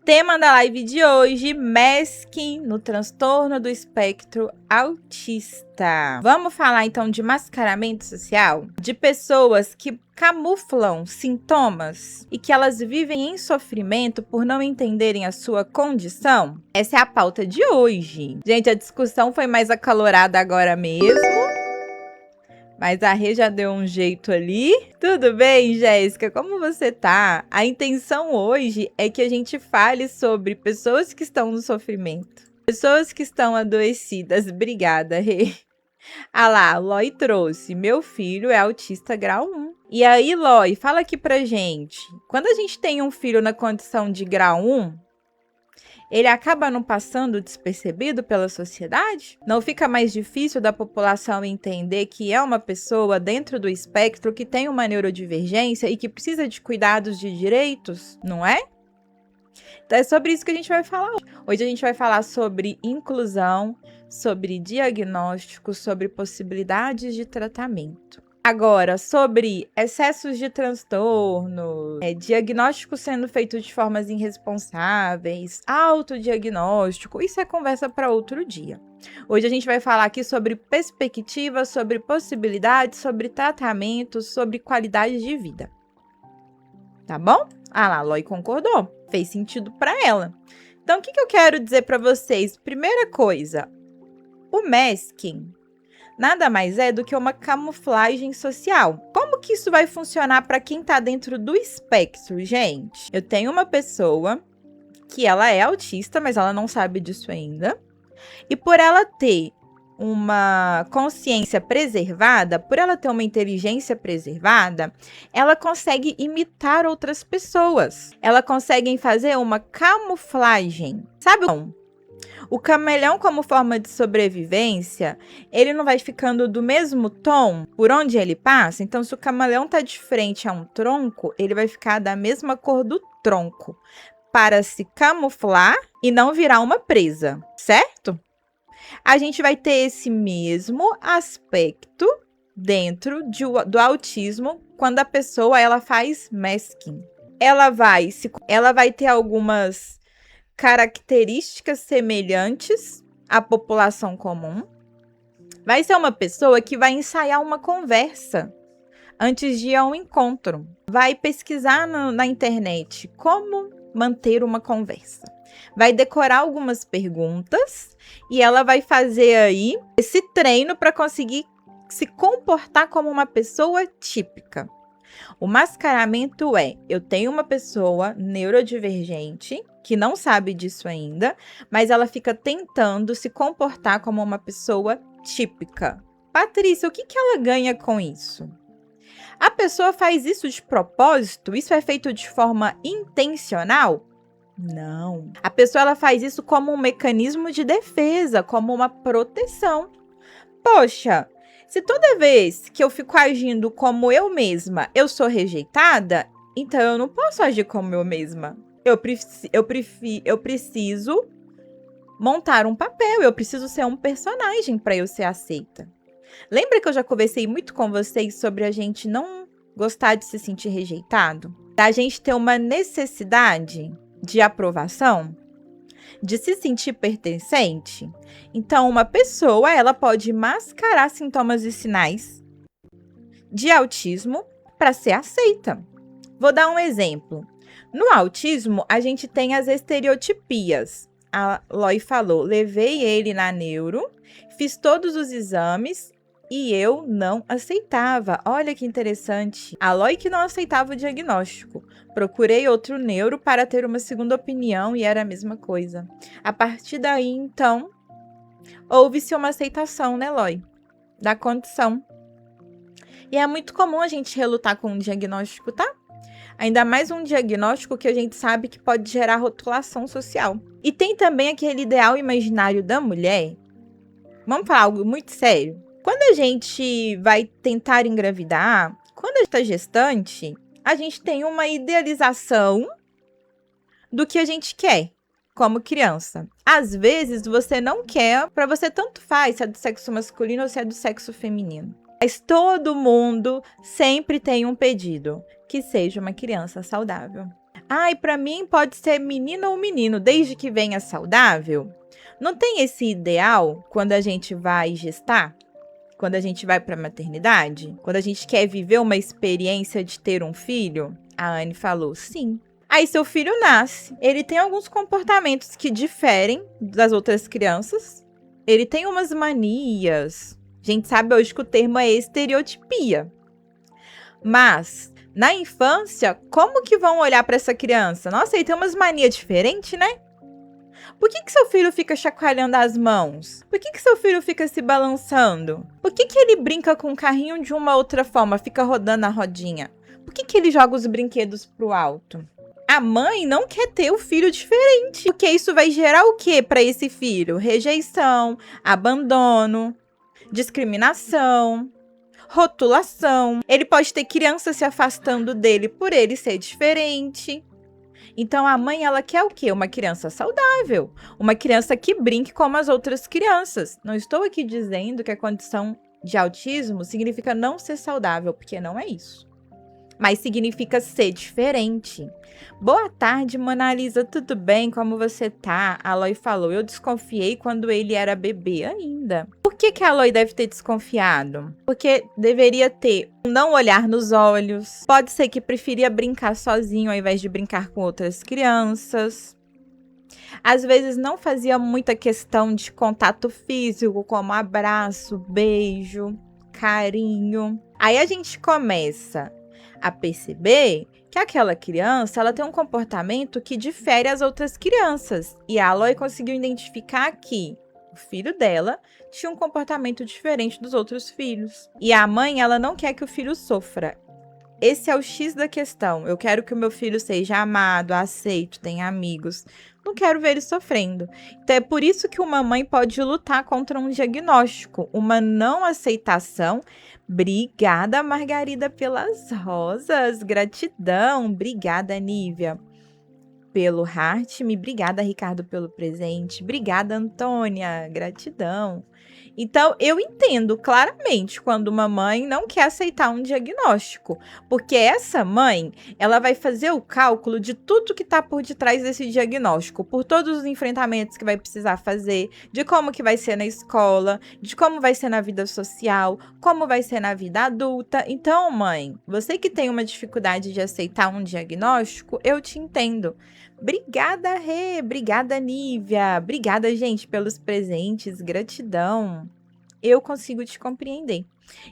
Tema da live de hoje, masking no transtorno do espectro autista. Vamos falar então de mascaramento social? De pessoas que camuflam sintomas e que elas vivem em sofrimento por não entenderem a sua condição? Essa é a pauta de hoje. Gente, a discussão foi mais acalorada agora mesmo. Mas a Rê já deu um jeito ali. Tudo bem, Jéssica? Como você tá? A intenção hoje é que a gente fale sobre pessoas que estão no sofrimento. Pessoas que estão adoecidas. Obrigada, Rê. Ah lá, Loi trouxe. Meu filho é autista grau 1. E aí, Loi, fala aqui pra gente. Quando a gente tem um filho na condição de grau 1, ele acaba não passando despercebido pela sociedade? Não fica mais difícil da população entender que é uma pessoa dentro do espectro que tem uma neurodivergência e que precisa de cuidados de direitos, não é? Então é sobre isso que a gente vai falar hoje. Hoje a gente vai falar sobre inclusão, sobre diagnóstico, sobre possibilidades de tratamento. Agora, sobre excessos de transtorno, diagnóstico sendo feito de formas irresponsáveis, autodiagnóstico, isso é conversa para outro dia. Hoje a gente vai falar aqui sobre perspectivas, sobre possibilidades, sobre tratamentos, sobre qualidade de vida. Tá bom? Ah lá, a Loi concordou. Fez sentido para ela. Então, o que eu quero dizer para vocês? Primeira coisa, o masking nada mais é do que uma camuflagem social. Como que isso vai funcionar para quem está dentro do espectro, gente? Eu tenho uma pessoa que ela é autista, mas ela não sabe disso ainda. E por ela ter uma consciência preservada, por ela ter uma inteligência preservada, ela consegue imitar outras pessoas. Ela consegue fazer uma camuflagem. Sabe não? O camaleão, como forma de sobrevivência, ele não vai ficando do mesmo tom por onde ele passa. Então, se o camaleão tá de frente a um tronco, ele vai ficar da mesma cor do tronco, para se camuflar e não virar uma presa, certo? A gente vai ter esse mesmo aspecto dentro do autismo quando a pessoa ela faz masking. Ela vai ter algumas características semelhantes à população comum. Vai ser uma pessoa que vai ensaiar uma conversa antes de ir a um encontro. Vai pesquisar na internet como manter uma conversa. Vai decorar algumas perguntas e ela vai fazer aí esse treino para conseguir se comportar como uma pessoa típica. O mascaramento eu tenho uma pessoa neurodivergente que não sabe disso ainda, mas ela fica tentando se comportar como uma pessoa típica. Patrícia, o que ela ganha com isso? A pessoa faz isso de propósito? Isso é feito de forma intencional? Não. A pessoa ela faz isso como um mecanismo de defesa, como uma proteção. Poxa, se toda vez que eu fico agindo como eu mesma, eu sou rejeitada, então eu não posso agir como eu mesma. Eu preciso montar um papel, eu preciso ser um personagem para eu ser aceita. Lembra que eu já conversei muito com vocês sobre a gente não gostar de se sentir rejeitado? Da gente ter uma necessidade de aprovação? De se sentir pertencente? Então, uma pessoa, ela pode mascarar sintomas e sinais de autismo para ser aceita. Vou dar um exemplo. No autismo, a gente tem as estereotipias. A Loi falou, levei ele na neuro, fiz todos os exames e eu não aceitava. Olha que interessante. A Loi que não aceitava o diagnóstico. Procurei outro neuro para ter uma segunda opinião e era a mesma coisa. A partir daí, então, houve-se uma aceitação, né, Loi? Da condição. E é muito comum a gente relutar com um diagnóstico, tá? Ainda mais um diagnóstico que a gente sabe que pode gerar rotulação social. E tem também aquele ideal imaginário da mulher. Vamos falar algo muito sério? Quando a gente vai tentar engravidar, quando a gente está gestante, a gente tem uma idealização do que a gente quer como criança. Às vezes, você não quer, para você tanto faz se é do sexo masculino ou se é do sexo feminino. Mas todo mundo sempre tem um pedido, que seja uma criança saudável. Ai, pra mim pode ser menina ou menino, desde que venha saudável. Não tem esse ideal quando a gente vai gestar? Quando a gente vai pra maternidade? Quando a gente quer viver uma experiência de ter um filho? A Anne falou, sim. Aí seu filho nasce, ele tem alguns comportamentos que diferem das outras crianças. Ele tem umas manias. A gente sabe hoje que o termo é estereotipia. Mas, na infância, como que vão olhar para essa criança? Nossa, ele tem umas manias diferentes, né? Por que seu filho fica chacoalhando as mãos? Por que seu filho fica se balançando? Por que ele brinca com o carrinho de uma outra forma, fica rodando a rodinha? Por que ele joga os brinquedos pro alto? A mãe não quer ter o filho diferente, porque isso vai gerar o quê para esse filho? Rejeição, abandono, discriminação, rotulação. Ele pode ter criança se afastando dele por ele ser diferente. Então a mãe, ela quer o quê? Uma criança saudável, uma criança que brinque como as outras crianças. Não estou aqui dizendo que a condição de autismo significa não ser saudável, porque não é isso. Mas significa ser diferente. Boa tarde, Mona Lisa, tudo bem? Como você tá? A Aloy falou, eu desconfiei quando ele era bebê ainda. Por que a Aloy deve ter desconfiado? Porque deveria ter um não olhar nos olhos. Pode ser que preferia brincar sozinho ao invés de brincar com outras crianças. Às vezes não fazia muita questão de contato físico, como abraço, beijo, carinho. Aí a gente começa a perceber que aquela criança, ela tem um comportamento que difere as outras crianças. E a Aloy conseguiu identificar que o filho dela tinha um comportamento diferente dos outros filhos. E a mãe, ela não quer que o filho sofra. Esse é o X da questão. Eu quero que o meu filho seja amado, aceito, tenha amigos. Não quero ver ele sofrendo. Então é por isso que uma mãe pode lutar contra um diagnóstico, uma não aceitação. Obrigada, Margarida, pelas rosas. Gratidão. Obrigada, Nívia, pelo heart. Obrigada, Ricardo, pelo presente. Obrigada, Antônia. Gratidão. Então, eu entendo claramente quando uma mãe não quer aceitar um diagnóstico, porque essa mãe, ela vai fazer o cálculo de tudo que está por detrás desse diagnóstico, por todos os enfrentamentos que vai precisar fazer, de como que vai ser na escola, de como vai ser na vida social, como vai ser na vida adulta. Então, mãe, você que tem uma dificuldade de aceitar um diagnóstico, eu te entendo. Obrigada, Rê. Obrigada, Nívia. Obrigada, gente, pelos presentes. Gratidão. Eu consigo te compreender.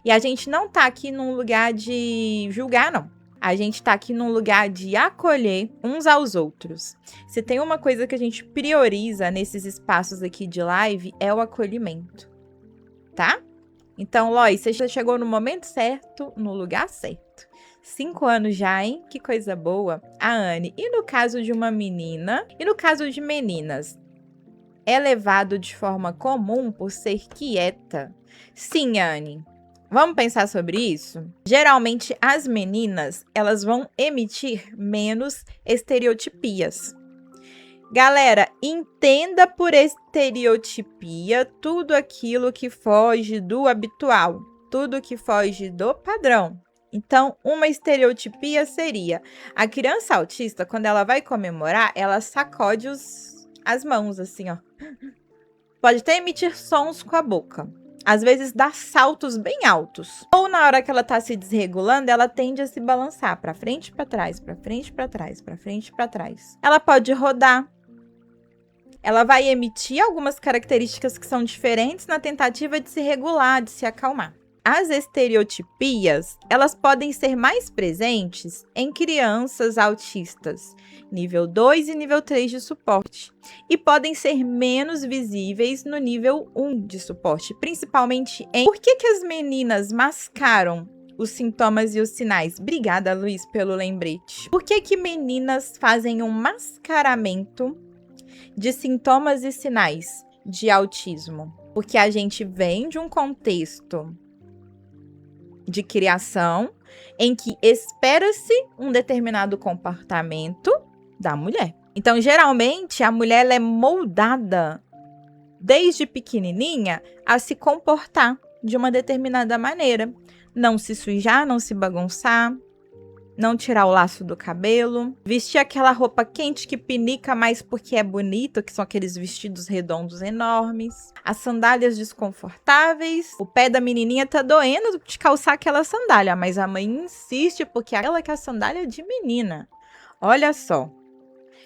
E a gente não tá aqui num lugar de julgar, não. A gente tá aqui num lugar de acolher uns aos outros. Se tem uma coisa que a gente prioriza nesses espaços aqui de live, é o acolhimento. Tá? Então, Lois, você já chegou no momento certo, no lugar certo. 5 anos já, hein? Que coisa boa. A Anne, e no caso de uma menina? E no caso de meninas? É levado de forma comum por ser quieta? Sim, Anne. Vamos pensar sobre isso? Geralmente, as meninas, elas vão emitir menos estereotipias. Galera, entenda por estereotipia tudo aquilo que foge do habitual, tudo que foge do padrão. Então, uma estereotipia seria a criança autista, quando ela vai comemorar, ela sacode as mãos, assim, ó. Pode até emitir sons com a boca. Às vezes dá saltos bem altos. Ou na hora que ela tá se desregulando, ela tende a se balançar para frente e para trás, para frente e para trás, para frente e para trás. Ela pode rodar. Ela vai emitir algumas características que são diferentes na tentativa de se regular, de se acalmar. As estereotipias, elas podem ser mais presentes em crianças autistas, nível 2 e nível 3 de suporte, e podem ser menos visíveis no nível 1 de suporte, principalmente em... Por que as meninas mascaram os sintomas e os sinais? Obrigada, Luiz, pelo lembrete. Por que meninas fazem um mascaramento de sintomas e sinais de autismo? Porque a gente vem de um contexto de criação em que espera-se um determinado comportamento da mulher. Então, geralmente, a mulher ela é moldada desde pequenininha a se comportar de uma determinada maneira. Não se sujar, não se bagunçar, não tirar o laço do cabelo, vestir aquela roupa quente que pinica mais porque é bonito, que são aqueles vestidos redondos enormes, as sandálias desconfortáveis, o pé da menininha tá doendo de calçar aquela sandália, mas a mãe insiste porque ela quer a sandália de menina. Olha só.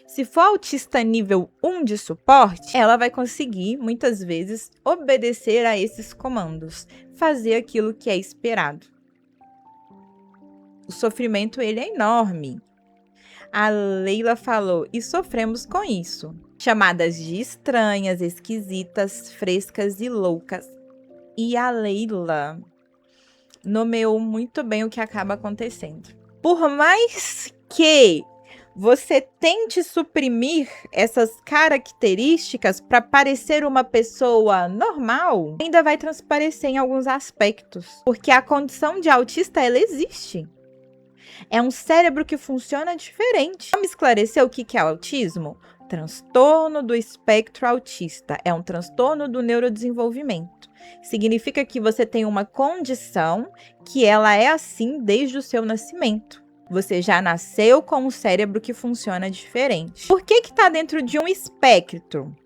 Se for autista nível 1 de suporte, ela vai conseguir, muitas vezes, obedecer a esses comandos, fazer aquilo que é esperado. O sofrimento, ele é enorme. A Leila falou, e sofremos com isso. Chamadas de estranhas, esquisitas, frescas e loucas. E a Leila nomeou muito bem o que acaba acontecendo. Por mais que você tente suprimir essas características para parecer uma pessoa normal, ainda vai transparecer em alguns aspectos, porque a condição de autista, ela existe. É um cérebro que funciona diferente. Vamos esclarecer o que é autismo? Transtorno do espectro autista. É um transtorno do neurodesenvolvimento. Significa que você tem uma condição que ela é assim desde o seu nascimento. Você já nasceu com um cérebro que funciona diferente. Por que está dentro de um espectro?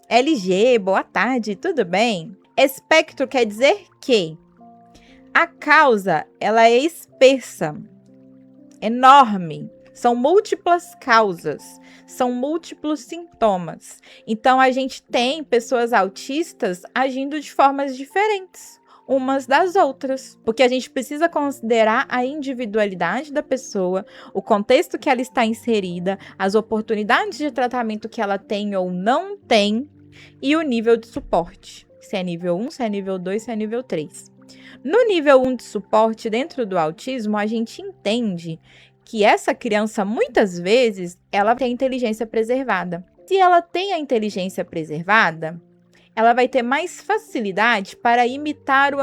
LG, boa tarde, tudo bem? Espectro quer dizer que a causa, ela é espessa, enorme. São múltiplas causas, são múltiplos sintomas. Então, a gente tem pessoas autistas agindo de formas diferentes umas das outras, porque a gente precisa considerar a individualidade da pessoa, o contexto que ela está inserida, as oportunidades de tratamento que ela tem ou não tem e o nível de suporte, se é nível 1, se é nível 2, se é nível 3. No nível 1 de suporte, dentro do autismo, a gente entende que essa criança, muitas vezes, ela tem inteligência preservada. Se ela tem a inteligência preservada, ela vai ter mais facilidade para imitar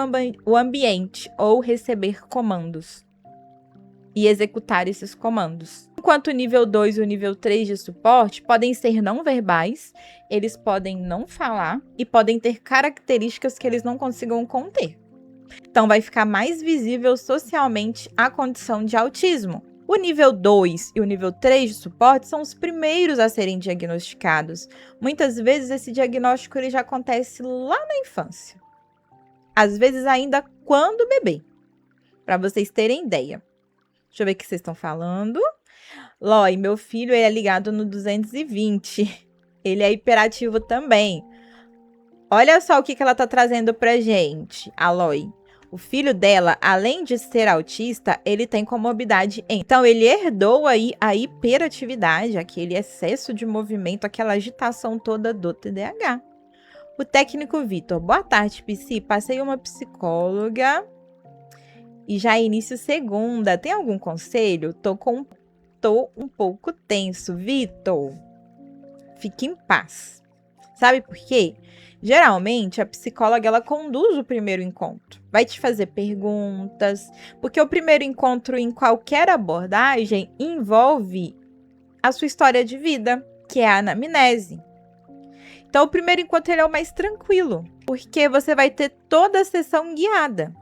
o ambiente ou receber comandos e executar esses comandos. Enquanto o nível 2 e o nível 3 de suporte podem ser não verbais, eles podem não falar e podem ter características que eles não consigam conter. Então, vai ficar mais visível socialmente a condição de autismo. O nível 2 e o nível 3 de suporte são os primeiros a serem diagnosticados. Muitas vezes esse diagnóstico ele já acontece lá na infância. Às vezes ainda quando bebê. Para vocês terem ideia. Deixa eu ver o que vocês estão falando. Loi, meu filho ele é ligado no 220. Ele é hiperativo também. Olha só o que ela está trazendo pra gente, a Loi. O filho dela, além de ser autista, ele tem comorbidade. Então, ele herdou aí a hiperatividade, aquele excesso de movimento, aquela agitação toda do TDAH. O técnico Vitor, boa tarde, Psi. Passei uma psicóloga e já inicio segunda. Tem algum conselho? Tô um pouco tenso. Vitor, fique em paz. Sabe por quê? Geralmente, a psicóloga, ela conduz o primeiro encontro. Vai te fazer perguntas, porque o primeiro encontro em qualquer abordagem envolve a sua história de vida, que é a anamnese. Então, o primeiro encontro ele é o mais tranquilo, porque você vai ter toda a sessão guiada.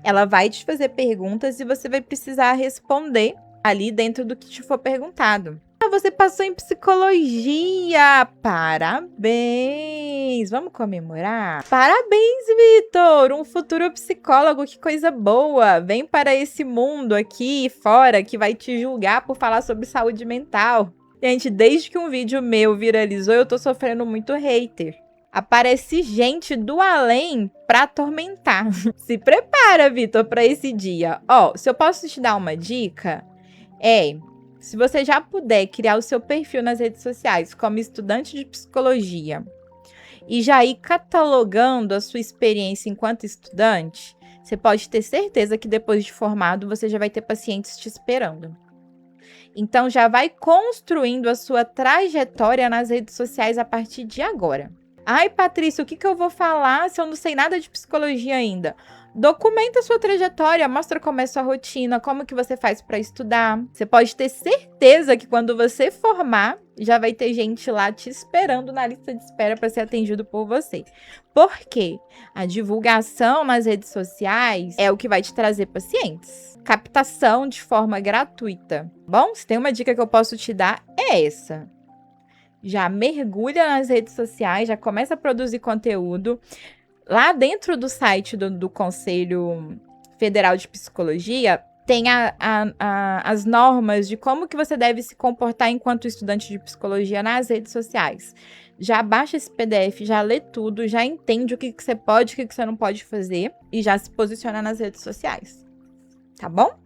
Ela vai te fazer perguntas e você vai precisar responder ali dentro do que te for perguntado. Você passou em psicologia! Parabéns! Vamos comemorar? Parabéns, Vitor! Um futuro psicólogo, que coisa boa! Vem para esse mundo aqui fora que vai te julgar por falar sobre saúde mental. Gente, desde que um vídeo meu viralizou, eu tô sofrendo muito hater. Aparece gente do além pra atormentar. Se prepara, Vitor, para esse dia. Ó, se eu posso te dar uma dica, se você já puder criar o seu perfil nas redes sociais como estudante de psicologia e já ir catalogando a sua experiência enquanto estudante, você pode ter certeza que depois de formado você já vai ter pacientes te esperando. Então já vai construindo a sua trajetória nas redes sociais a partir de agora. Ai, Patrícia, o que eu vou falar se eu não sei nada de psicologia ainda? Documenta a sua trajetória, mostra como é sua rotina, como que você faz para estudar. Você pode ter certeza que quando você formar, já vai ter gente lá te esperando na lista de espera para ser atendido por você. Por quê? A divulgação nas redes sociais é o que vai te trazer pacientes. Captação de forma gratuita. Bom, se tem uma dica que eu posso te dar, é essa. Já mergulha nas redes sociais, já começa a produzir conteúdo. Lá dentro do site do Conselho Federal de Psicologia, tem as normas de como que você deve se comportar enquanto estudante de psicologia nas redes sociais. Já baixa esse PDF, já lê tudo, já entende o que você pode e o que você não pode fazer e já se posiciona nas redes sociais. Tá bom?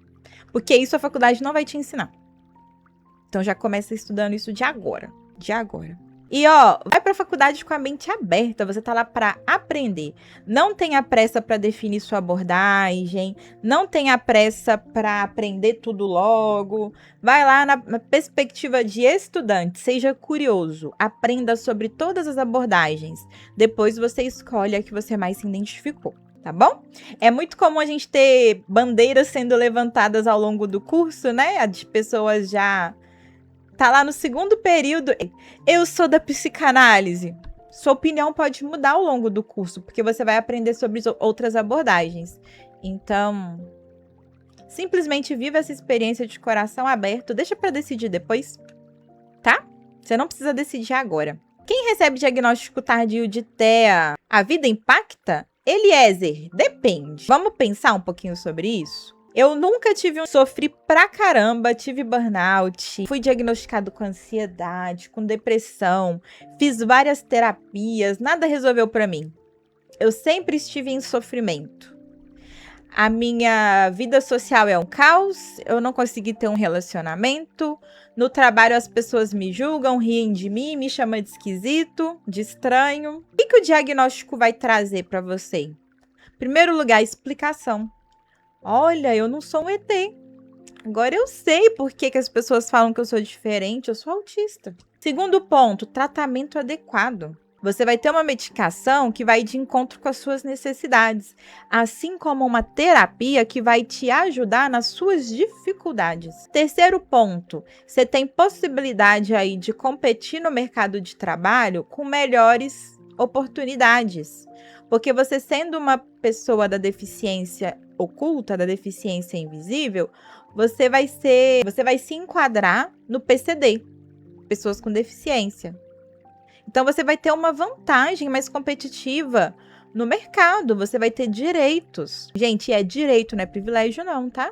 Porque isso a faculdade não vai te ensinar. Então já começa estudando isso de agora. De agora. E ó, vai pra faculdade com a mente aberta, você tá lá pra aprender. Não tenha pressa pra definir sua abordagem, não tenha pressa pra aprender tudo logo. Vai lá na perspectiva de estudante, seja curioso, aprenda sobre todas as abordagens. Depois você escolhe a que você mais se identificou, tá bom? É muito comum a gente ter bandeiras sendo levantadas ao longo do curso, né? De pessoas já tá lá no segundo período. Eu sou da psicanálise. Sua opinião pode mudar ao longo do curso, porque você vai aprender sobre outras abordagens. Então, simplesmente viva essa experiência de coração aberto. Deixa para decidir depois, tá? Você não precisa decidir agora. Quem recebe diagnóstico tardio de TEA, a vida impacta? Eliezer, depende. Vamos pensar um pouquinho sobre isso? Eu nunca sofri pra caramba, tive burnout, fui diagnosticado com ansiedade, com depressão, fiz várias terapias, nada resolveu pra mim. Eu sempre estive em sofrimento. A minha vida social é um caos, eu não consegui ter um relacionamento. No trabalho as pessoas me julgam, riem de mim, me chamam de esquisito, de estranho. O que o diagnóstico vai trazer pra você? Em primeiro lugar, explicação. Olha, eu não sou um ET. Agora eu sei por que as pessoas falam que eu sou diferente, eu sou autista. Segundo ponto, tratamento adequado. Você vai ter uma medicação que vai de encontro com as suas necessidades, assim como uma terapia que vai te ajudar nas suas dificuldades. Terceiro ponto, você tem possibilidade aí de competir no mercado de trabalho com melhores oportunidades. Porque você sendo uma pessoa da deficiência oculta, da deficiência invisível, você vai se enquadrar no PCD, pessoas com deficiência. Então você vai ter uma vantagem mais competitiva no mercado, você vai ter direitos. Gente, é direito, não é privilégio não, tá?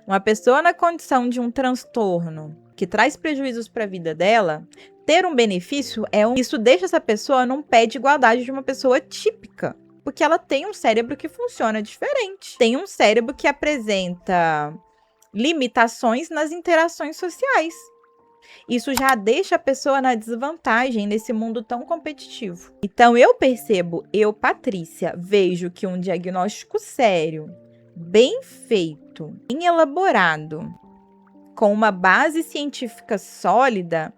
Uma pessoa na condição de um transtorno que traz prejuízos para a vida dela, ter um benefício isso deixa essa pessoa num pé de igualdade de uma pessoa típica, porque ela tem um cérebro que funciona diferente, tem um cérebro que apresenta limitações nas interações sociais. Isso já deixa a pessoa na desvantagem nesse mundo tão competitivo. Então eu percebo, Patrícia, vejo que um diagnóstico sério, bem feito, bem elaborado, com uma base científica sólida,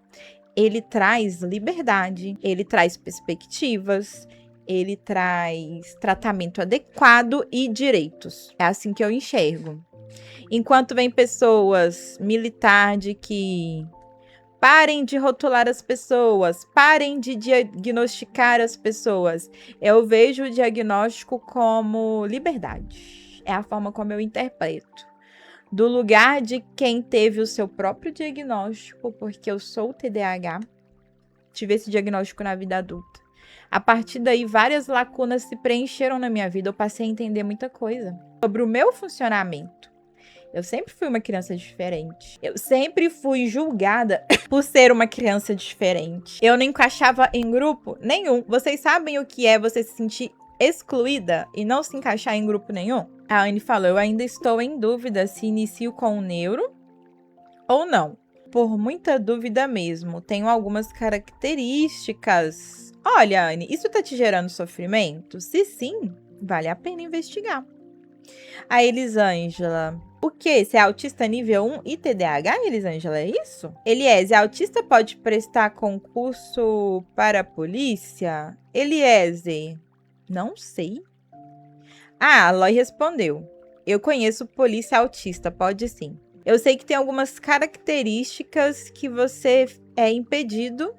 ele traz liberdade, ele traz perspectivas, ele traz tratamento adequado e direitos. É assim que eu enxergo. Enquanto vem pessoas militar de que parem de rotular as pessoas, parem de diagnosticar as pessoas, eu vejo o diagnóstico como liberdade. É a forma como eu interpreto. Do lugar de quem teve o seu próprio diagnóstico, porque eu sou TDAH, tive esse diagnóstico na vida adulta. A partir daí, várias lacunas se preencheram na minha vida, eu passei a entender muita coisa sobre o meu funcionamento. Eu sempre fui uma criança diferente. Eu sempre fui julgada por ser uma criança diferente. Eu não encaixava em grupo nenhum. Vocês sabem o que é você se sentir excluída e não se encaixar em grupo nenhum? A Anne falou, eu ainda estou em dúvida se inicio com o neuro ou não. Por muita dúvida mesmo. Tenho algumas características. Olha, Anne, isso tá te gerando sofrimento? Se sim, vale a pena investigar. A Elisângela, o quê? Você é autista nível 1 e TDAH, Elisângela, é isso? Eliezer, autista pode prestar concurso para a polícia? Eliezer, não sei. Ah, a Loi respondeu. Eu conheço polícia autista, pode sim. Eu sei que tem algumas características que você é impedido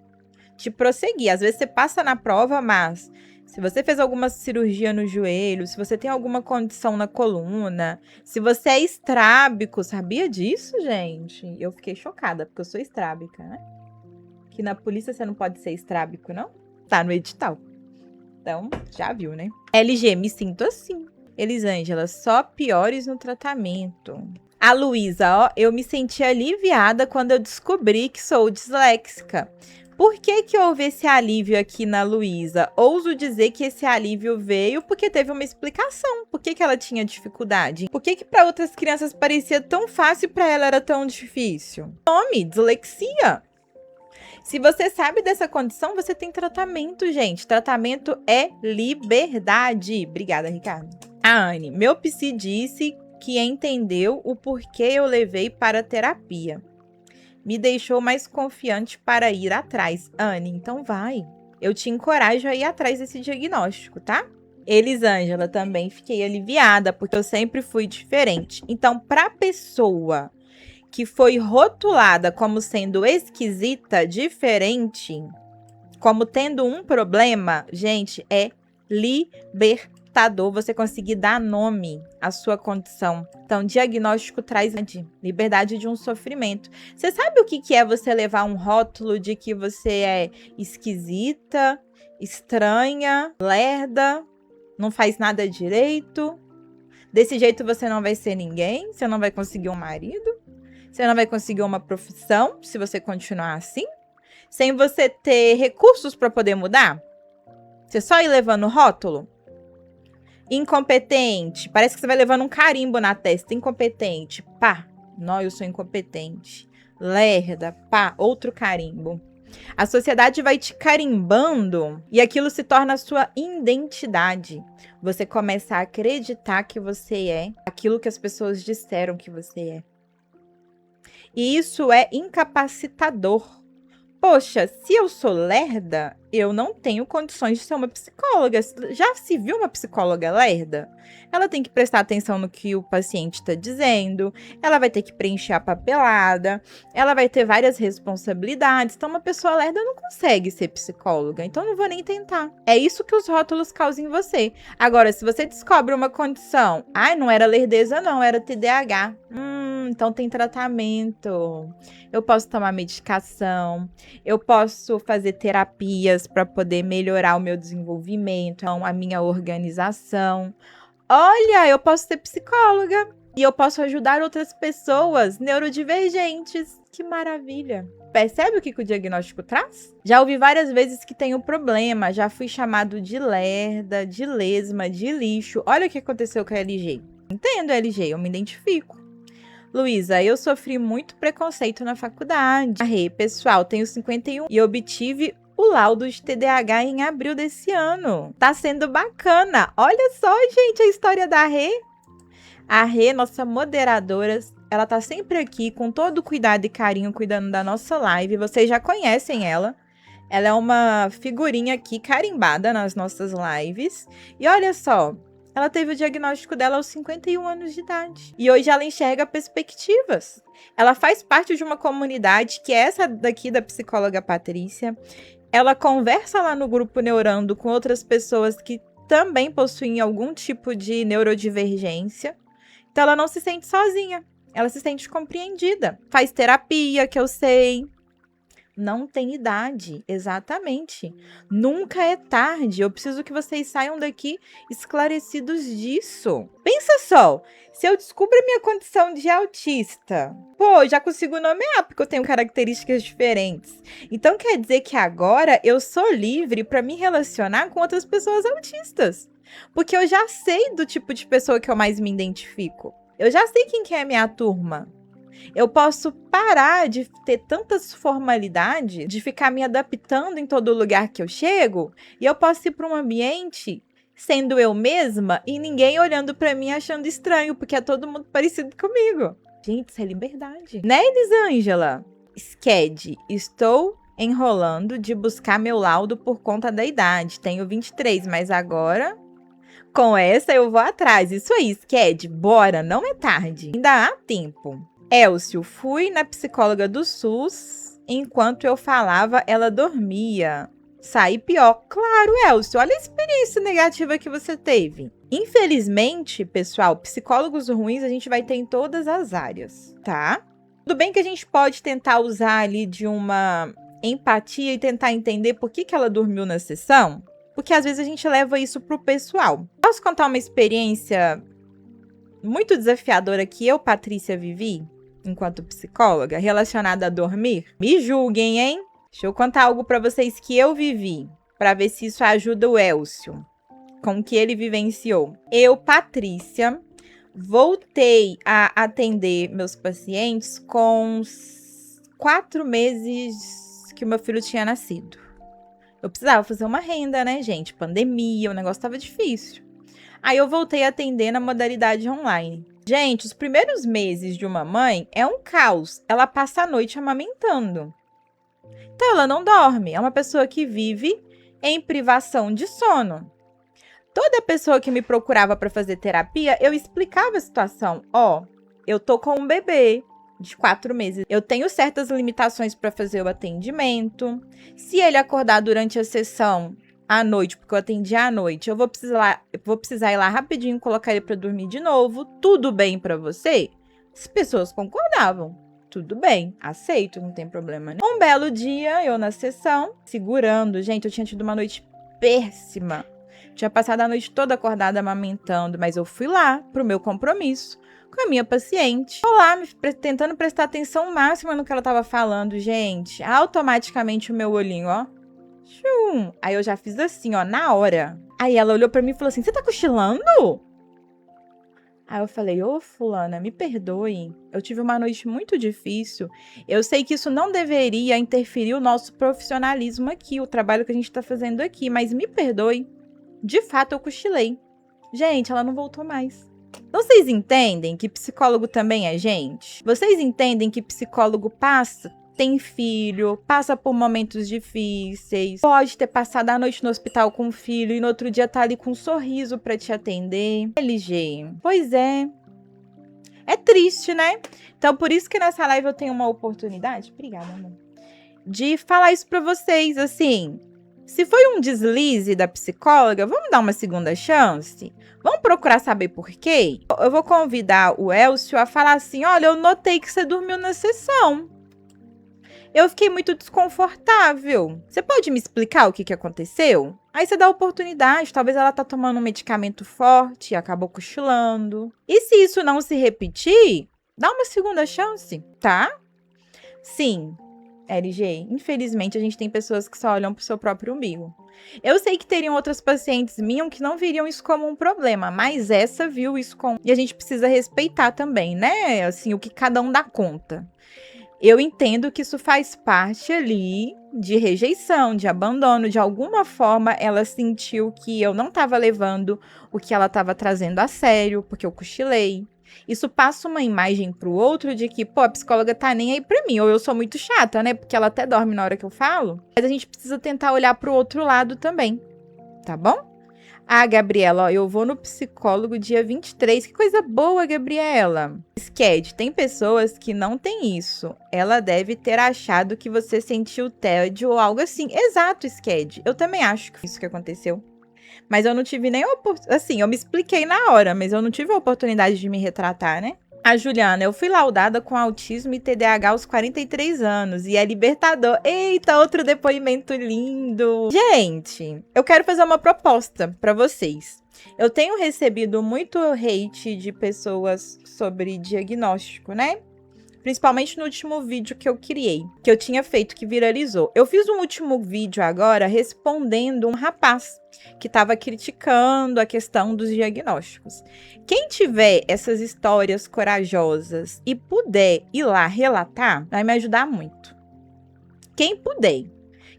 de prosseguir. Às vezes você passa na prova, mas se você fez alguma cirurgia no joelho, se você tem alguma condição na coluna, se você é estrábico, sabia disso, gente? Eu fiquei chocada, porque eu sou estrábica, né? Que na polícia você não pode ser estrábico, não? Tá no edital. Então, já viu, né? LG, me sinto assim. Elisângela, só piores no tratamento. A Luísa, ó, eu me senti aliviada quando eu descobri que sou disléxica. Por que houve esse alívio aqui na Luísa? Ouso dizer que esse alívio veio porque teve uma explicação. Por que ela tinha dificuldade? Por que para outras crianças parecia tão fácil e para ela era tão difícil? Nome, dislexia. Se você sabe dessa condição, você tem tratamento, gente. Tratamento é liberdade. Obrigada, Ricardo. A Anne, meu psi disse que entendeu o porquê eu levei para a terapia. Me deixou mais confiante para ir atrás. Anne, então vai. Eu te encorajo a ir atrás desse diagnóstico, tá? Elisângela, também fiquei aliviada, porque eu sempre fui diferente. Então, para a pessoa que foi rotulada como sendo esquisita, diferente, como tendo um problema, gente, é libertador você conseguir dar nome à sua condição. Então, diagnóstico traz liberdade de um sofrimento. Você sabe o que é você levar um rótulo de que você é esquisita, estranha, lerda, não faz nada direito? Desse jeito você não vai ser ninguém, você não vai conseguir um marido, você não vai conseguir uma profissão se você continuar assim, sem você ter recursos para poder mudar. Você só ir levando rótulo? Incompetente. Parece que você vai levando um carimbo na testa. Incompetente. Pá. Não, eu sou incompetente. Lerda. Pá. Outro carimbo. A sociedade vai te carimbando e aquilo se torna a sua identidade. Você começa a acreditar que você é aquilo que as pessoas disseram que você é. E isso é incapacitador. Poxa, se eu sou lerda, eu não tenho condições de ser uma psicóloga. Já se viu uma psicóloga lerda? Ela tem que prestar atenção no que o paciente está dizendo, ela vai ter que preencher a papelada, ela vai ter várias responsabilidades. Então, uma pessoa lerda não consegue ser psicóloga, então não vou nem tentar. É isso que os rótulos causam em você. Agora, se você descobre uma condição, não era lerdeza não, era TDAH. Então tem tratamento. Eu posso tomar medicação, eu posso fazer terapias para poder melhorar o meu desenvolvimento, a minha organização. Olha, eu posso ser psicóloga e eu posso ajudar outras pessoas neurodivergentes. Que maravilha! Percebe o que o diagnóstico traz? Já ouvi várias vezes que tenho problema, já fui chamado de lerda, de lesma, de lixo. Olha o que aconteceu com a LG. Entendo, LG, eu me identifico. Luísa, eu sofri muito preconceito na faculdade. Pessoal, tenho 51 e obtive o laudo de TDAH em abril desse ano. Tá sendo bacana. Olha só, gente, a história da Rê. A Rê, nossa moderadora, ela tá sempre aqui com todo cuidado e carinho, cuidando da nossa live. Vocês já conhecem ela. Ela é uma figurinha aqui carimbada nas nossas lives. E olha só, ela teve o diagnóstico dela aos 51 anos de idade. E hoje ela enxerga perspectivas. Ela faz parte de uma comunidade que é essa daqui da psicóloga Patrícia. Ela conversa lá no grupo Neurando com outras pessoas que também possuem algum tipo de neurodivergência. Então ela não se sente sozinha. Ela se sente compreendida. Faz terapia, que eu sei. Não tem idade, exatamente. Nunca é tarde. Eu preciso que vocês saiam daqui esclarecidos disso. Pensa só, se eu descubro a minha condição de autista, eu já consigo nomear, porque eu tenho características diferentes. Então quer dizer que agora eu sou livre para me relacionar com outras pessoas autistas. Porque eu já sei do tipo de pessoa que eu mais me identifico. Eu já sei quem que é a minha turma. Eu posso parar de ter tantas formalidades, de ficar me adaptando em todo lugar que eu chego, e eu posso ir para um ambiente sendo eu mesma e ninguém olhando para mim achando estranho, porque é todo mundo parecido comigo. Gente, isso é liberdade. Né, Elisângela? Sked, estou enrolando de buscar meu laudo por conta da idade. Tenho 23, mas agora com essa eu vou atrás. Isso aí, Sked, bora, não é tarde. Ainda há tempo. Elcio, fui na psicóloga do SUS, enquanto eu falava, ela dormia. Saí pior. Claro, Elcio, olha a experiência negativa que você teve. Infelizmente, pessoal, psicólogos ruins a gente vai ter em todas as áreas, tá? Tudo bem que a gente pode tentar usar ali de uma empatia e tentar entender por que ela dormiu na sessão, porque às vezes a gente leva isso pro pessoal. Posso contar uma experiência muito desafiadora que eu, Patrícia, vivi enquanto psicóloga, relacionada a dormir? Me julguem, hein? Deixa eu contar algo para vocês que eu vivi, para ver se isso ajuda o Elcio, com o que ele vivenciou. Eu, Patrícia, voltei a atender meus pacientes com 4 meses que o meu filho tinha nascido. Eu precisava fazer uma renda, né, gente? Pandemia, o negócio tava difícil. Aí eu voltei a atender na modalidade online. Gente, os primeiros meses de uma mãe é um caos. Ela passa a noite amamentando. Então ela não dorme. É uma pessoa que vive em privação de sono. Toda pessoa que me procurava para fazer terapia, eu explicava a situação. Eu tô com um bebê de 4 meses. Eu tenho certas limitações para fazer o atendimento. Se ele acordar durante a sessão à noite, porque eu atendi à noite, eu vou precisar ir lá rapidinho, colocar ele para dormir de novo. Tudo bem para você? As pessoas concordavam. Tudo bem, aceito, não tem problema nenhum. Um belo dia, eu na sessão, segurando. Gente, eu tinha tido uma noite péssima. Tinha passado a noite toda acordada amamentando, mas eu fui lá pro meu compromisso com a minha paciente. Tô lá tentando prestar atenção máxima no que ela tava falando, gente. Automaticamente o meu olhinho, tchum. Aí eu já fiz assim, na hora. Aí ela olhou pra mim e falou assim, você tá cochilando? Aí eu falei, fulana, me perdoe. Eu tive uma noite muito difícil. Eu sei que isso não deveria interferir o nosso profissionalismo aqui, o trabalho que a gente tá fazendo aqui, mas me perdoe. De fato, eu cochilei. Gente, ela não voltou mais. Então, vocês entendem que psicólogo também é gente? Vocês entendem que psicólogo tem filho, passa por momentos difíceis, pode ter passado a noite no hospital com o filho e no outro dia tá ali com um sorriso pra te atender. LG. Pois é. É triste, né? Então, por isso que nessa live eu tenho uma oportunidade, obrigada, amor, de falar isso pra vocês, assim. Se foi um deslize da psicóloga, vamos dar uma segunda chance? Vamos procurar saber por quê? Eu vou convidar o Elcio a falar assim, olha, eu notei que você dormiu na sessão. Eu fiquei muito desconfortável. Você pode me explicar o que aconteceu? Aí você dá a oportunidade, talvez ela tá tomando um medicamento forte e acabou cochilando. E se isso não se repetir, dá uma segunda chance, tá? Sim. LG, infelizmente a gente tem pessoas que só olham pro seu próprio umbigo. Eu sei que teriam outras pacientes minhas que não viriam isso como um problema, mas essa viu isso como... E a gente precisa respeitar também, né? Assim, o que cada um dá conta. Eu entendo que isso faz parte ali de rejeição, de abandono. De alguma forma, ela sentiu que eu não estava levando o que ela estava trazendo a sério, porque eu cochilei. Isso passa uma imagem pro outro de que, a psicóloga tá nem aí pra mim, ou eu sou muito chata, né? Porque ela até dorme na hora que eu falo. Mas a gente precisa tentar olhar pro outro lado também, tá bom? Gabriela, eu vou no psicólogo dia 23. Que coisa boa, Gabriela. Sked, tem pessoas que não tem isso. Ela deve ter achado que você sentiu tédio ou algo assim. Exato, Sked. Eu também acho que isso que aconteceu. Mas eu não tive nem oportunidade. Assim, eu me expliquei na hora, mas eu não tive a oportunidade de me retratar, né? A Juliana, eu fui laudada com autismo e TDAH aos 43 anos. E é libertador. Eita, outro depoimento lindo. Gente, eu quero fazer uma proposta pra vocês. Eu tenho recebido muito hate de pessoas sobre diagnóstico, né? Principalmente no último vídeo que eu criei, que eu tinha feito, que viralizou. Eu fiz um último vídeo agora respondendo um rapaz que estava criticando a questão dos diagnósticos. Quem tiver essas histórias corajosas e puder ir lá relatar, vai me ajudar muito. Quem puder.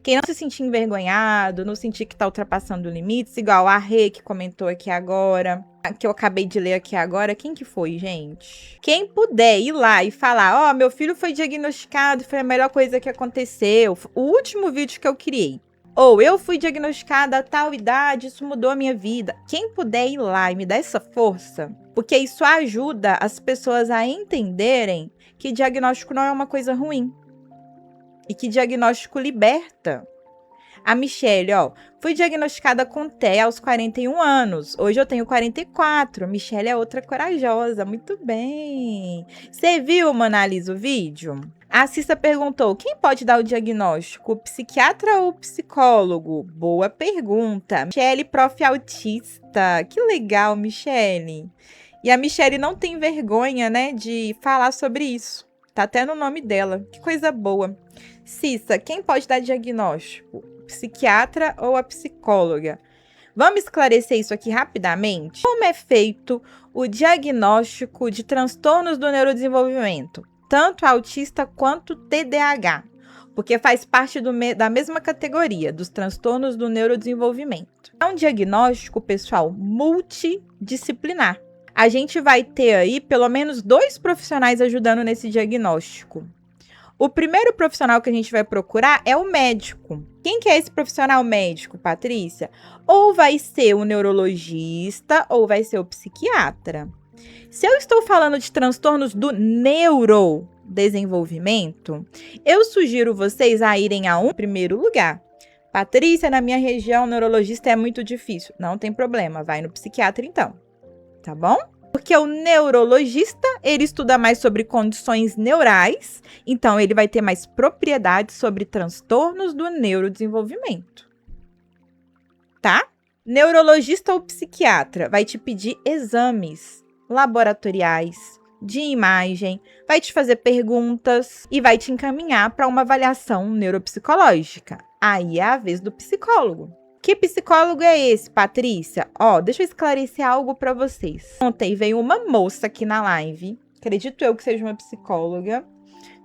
Quem não se sentir envergonhado, não sentir que está ultrapassando limites, igual a Rê que comentou aqui agora, que eu acabei de ler aqui agora. Quem que foi, gente? Quem puder ir lá e falar, meu filho foi diagnosticado, foi a melhor coisa que aconteceu. O último vídeo que eu criei. Ou eu fui diagnosticada a tal idade, isso mudou a minha vida. Quem puder ir lá e me dar essa força, porque isso ajuda as pessoas a entenderem que diagnóstico não é uma coisa ruim. E que diagnóstico liberta. A Michelle, ó, fui diagnosticada com TEA aos 41 anos. Hoje eu tenho 44. A Michelle é outra corajosa. Muito bem. Você viu, Monalisa, o vídeo? A Cissa perguntou, quem pode dar o diagnóstico? O psiquiatra ou o psicólogo? Boa pergunta. Michelle, prof. autista. Que legal, Michelle. E a Michelle não tem vergonha, né, de falar sobre isso. Tá até no nome dela. Que coisa boa. Cissa, quem pode dar diagnóstico? Psiquiatra ou a psicóloga? Vamos esclarecer isso aqui rapidamente? Como é feito o diagnóstico de transtornos do neurodesenvolvimento? Tanto autista quanto TDAH, porque faz parte da mesma categoria, dos transtornos do neurodesenvolvimento. É um diagnóstico, pessoal, multidisciplinar. A gente vai ter aí pelo menos 2 profissionais ajudando nesse diagnóstico. O primeiro profissional que a gente vai procurar é o médico. Quem que é esse profissional médico, Patrícia? Ou vai ser o neurologista ou vai ser o psiquiatra. Se eu estou falando de transtornos do neurodesenvolvimento, eu sugiro vocês a irem a um primeiro lugar. Patrícia, na minha região, neurologista é muito difícil. Não tem problema, vai no psiquiatra então. Tá bom? Porque o neurologista, ele estuda mais sobre condições neurais, então ele vai ter mais propriedade sobre transtornos do neurodesenvolvimento. Tá? Neurologista ou psiquiatra vai te pedir exames laboratoriais, de imagem, vai te fazer perguntas e vai te encaminhar para uma avaliação neuropsicológica. Aí é a vez do psicólogo. Que psicólogo é esse, Patrícia? Ó, deixa eu esclarecer algo para vocês. Ontem veio uma moça aqui na live, acredito eu que seja uma psicóloga,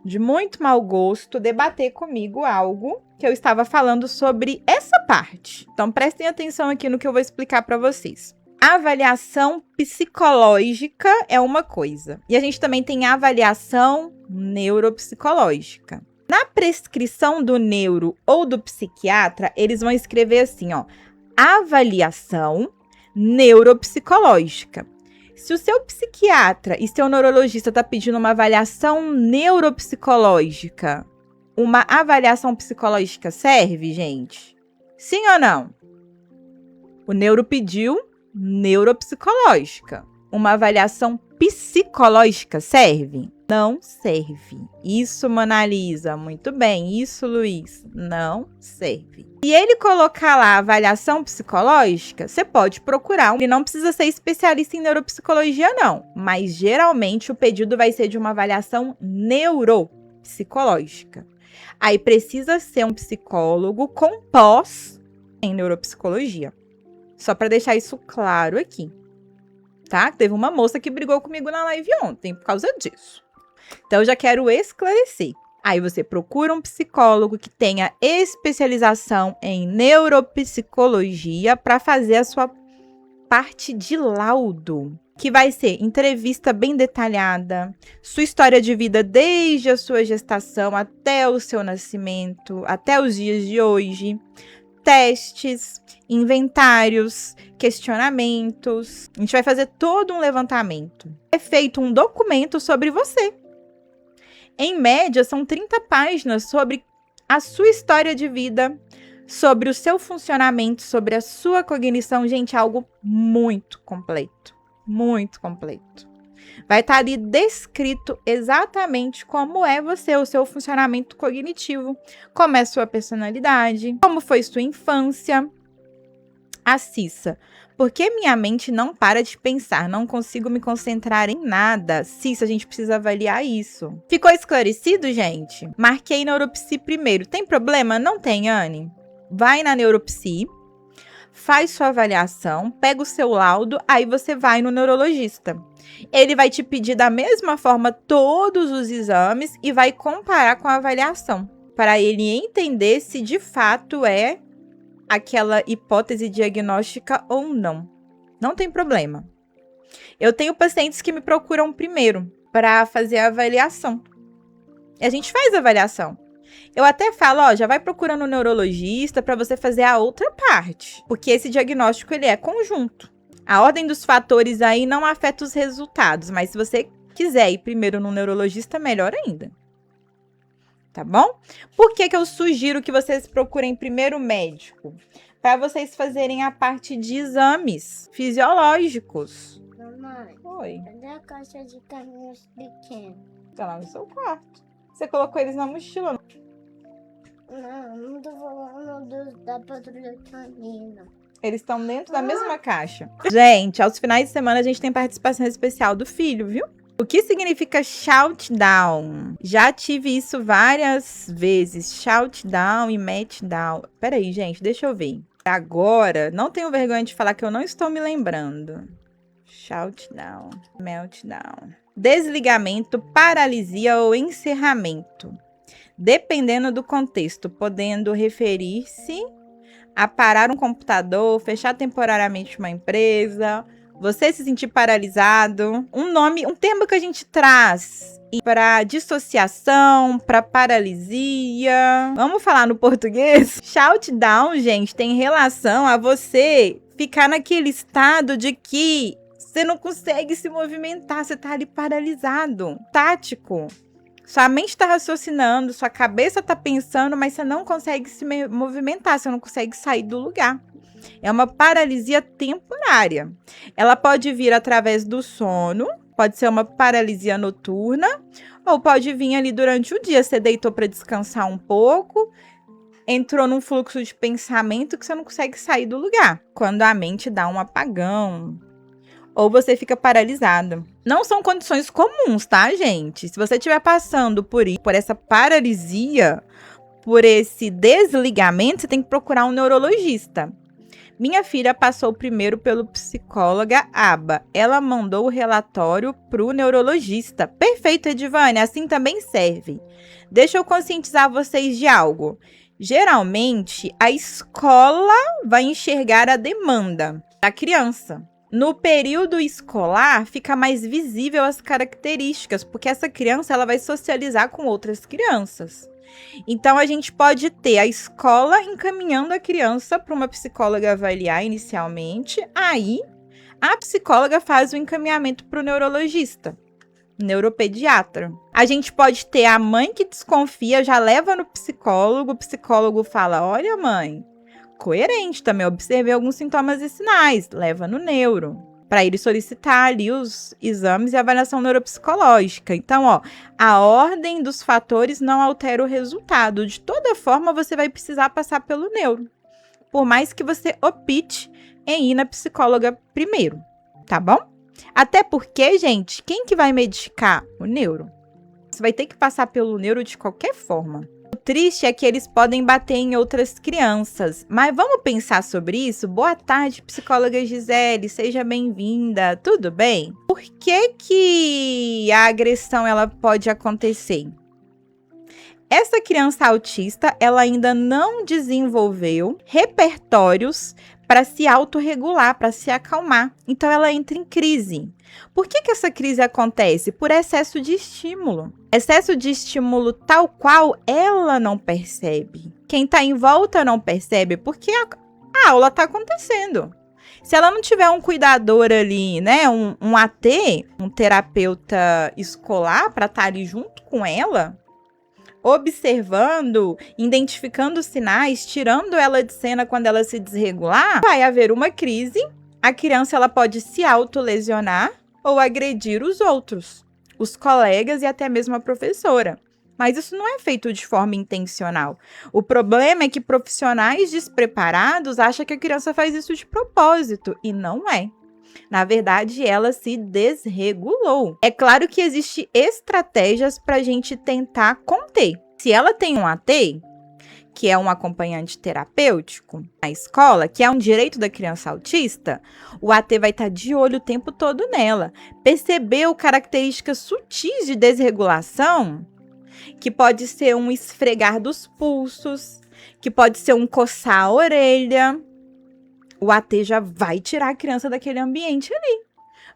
de muito mau gosto, debater comigo algo que eu estava falando sobre essa parte. Então, prestem atenção aqui no que eu vou explicar para vocês. A avaliação psicológica é uma coisa. E a gente também tem a avaliação neuropsicológica. Na prescrição do neuro ou do psiquiatra, eles vão escrever assim, ó, avaliação neuropsicológica. Se o seu psiquiatra e seu neurologista tá pedindo uma avaliação neuropsicológica, uma avaliação psicológica serve, gente? Sim ou não? O neuro pediu neuropsicológica. Uma avaliação psicológica serve? Não serve. Isso, Monalisa. Muito bem. Isso, Luiz. Não serve. E ele colocar lá avaliação psicológica, você pode procurar. Ele não precisa ser especialista em neuropsicologia, não. Mas, geralmente, o pedido vai ser de uma avaliação neuropsicológica. Aí, precisa ser um psicólogo com pós em neuropsicologia. Só para deixar isso claro aqui. Tá? Teve uma moça que brigou comigo na live ontem por causa disso. Então, eu já quero esclarecer. Aí, você procura um psicólogo que tenha especialização em neuropsicologia para fazer a sua parte de laudo, que vai ser entrevista bem detalhada, sua história de vida desde a sua gestação até o seu nascimento, até os dias de hoje, testes, inventários, questionamentos. A gente vai fazer todo um levantamento. É feito um documento sobre você. Em média, são 30 páginas sobre a sua história de vida, sobre o seu funcionamento, sobre a sua cognição. Gente, é algo muito completo. Muito completo. Vai estar ali descrito exatamente como é você, o seu funcionamento cognitivo, como é a sua personalidade, como foi sua infância. A Cissa, porque minha mente não para de pensar, não consigo me concentrar em nada. Cissa, a gente precisa avaliar isso. Ficou esclarecido, gente? Marquei neuropsi primeiro. Tem problema? Não tem, Anne? Vai na neuropsi, faz sua avaliação, pega o seu laudo, aí você vai no neurologista. Ele vai te pedir da mesma forma todos os exames e vai comparar com a avaliação, para ele entender se de fato é aquela hipótese diagnóstica ou não. Não tem problema. Eu tenho pacientes que me procuram primeiro para fazer a avaliação. E a gente faz a avaliação. Eu até falo, ó, já vai procurando um neurologista para você fazer a outra parte, porque esse diagnóstico ele é conjunto. A ordem dos fatores aí não afeta os resultados, mas se você Quiser ir primeiro no neurologista, melhor ainda. Tá bom? Por que eu sugiro que vocês procurem primeiro o médico? Para vocês fazerem a parte de exames fisiológicos. Mamãe, Oi. cadê a caixa de caminhos pequenos? Tá lá no seu quarto. Você colocou eles na mochila. Não tô falando da patrulha canina. Eles estão dentro da mesma caixa. Gente, aos finais de semana a gente tem participação especial do filho, viu? O que significa shout down? Já tive isso várias vezes. Shout down e meltdown. Peraí, gente, deixa eu ver. Agora, não tenho vergonha de falar que eu não estou me lembrando. Shout down, meltdown. Desligamento, paralisia ou encerramento. Dependendo do contexto, podendo referir-se a parar um computador, fechar temporariamente uma empresa, você se sentir paralisado. Um termo que a gente traz para dissociação, para paralisia. Vamos falar no português? Shout down, gente, tem relação a você ficar naquele estado de que você não consegue se movimentar, você tá ali paralisado, tático. Sua mente está raciocinando, sua cabeça está pensando, mas você não consegue se movimentar, você não consegue sair do lugar. É uma paralisia temporária. Ela pode vir através do sono, pode ser uma paralisia noturna, ou pode vir ali durante o dia. Você deitou para descansar um pouco, entrou num fluxo de pensamento que você não consegue sair do lugar. Quando a mente dá um apagão, ou você fica paralisado. Não são condições comuns, tá, gente? Se você estiver passando por essa paralisia, por esse desligamento, você tem que procurar um neurologista. Minha filha passou primeiro pelo psicóloga Aba. Ela mandou o relatório pro neurologista. Perfeito, Edivane, assim também serve. Deixa eu conscientizar vocês de algo. Geralmente, a escola vai enxergar a demanda da criança. No período escolar, fica mais visível as características, porque essa criança ela vai socializar com outras crianças. Então, a gente pode ter a escola encaminhando a criança para uma psicóloga avaliar inicialmente. Aí, a psicóloga faz o encaminhamento para o neurologista, neuropediatra. A gente pode ter a mãe que desconfia, já leva no psicólogo. O psicólogo fala, olha, mãe, coerente, também observei alguns sintomas e sinais, leva no neuro, para ele solicitar ali os exames e avaliação neuropsicológica. Então, a ordem dos fatores não altera o resultado. De toda forma, você vai precisar passar pelo neuro, por mais que você opte em ir na psicóloga primeiro, tá bom? Até porque, gente, quem que vai medicar? O neuro. Você vai ter que passar pelo neuro de qualquer forma. O triste é que eles podem bater em outras crianças. Mas vamos pensar sobre isso? Boa tarde, psicóloga Gisele. Seja bem-vinda. Tudo bem? Por que a agressão ela pode acontecer? Essa criança autista, ela ainda não desenvolveu repertórios para se autorregular, para se acalmar. Então, ela entra em crise. Por que essa crise acontece? Por excesso de estímulo. Excesso de estímulo tal qual ela não percebe. Quem está em volta não percebe porque a aula está acontecendo. Se ela não tiver um cuidador ali, né, um AT, um terapeuta escolar para estar ali junto com ela, observando, identificando sinais, tirando ela de cena quando ela se desregular, vai haver uma crise. A criança ela pode se autolesionar ou agredir os outros, os colegas e até mesmo a professora. Mas isso não é feito de forma intencional. O problema é que profissionais despreparados acham que a criança faz isso de propósito, e não é. Na verdade, ela se desregulou. É claro que existem estratégias para a gente tentar conter. Se ela tem um AT, que é um acompanhante terapêutico na escola, que é um direito da criança autista, o AT vai estar de olho o tempo todo nela. Percebeu características sutis de desregulação? Que pode ser um esfregar dos pulsos, que pode ser um coçar a orelha. O AT já vai tirar a criança daquele ambiente ali.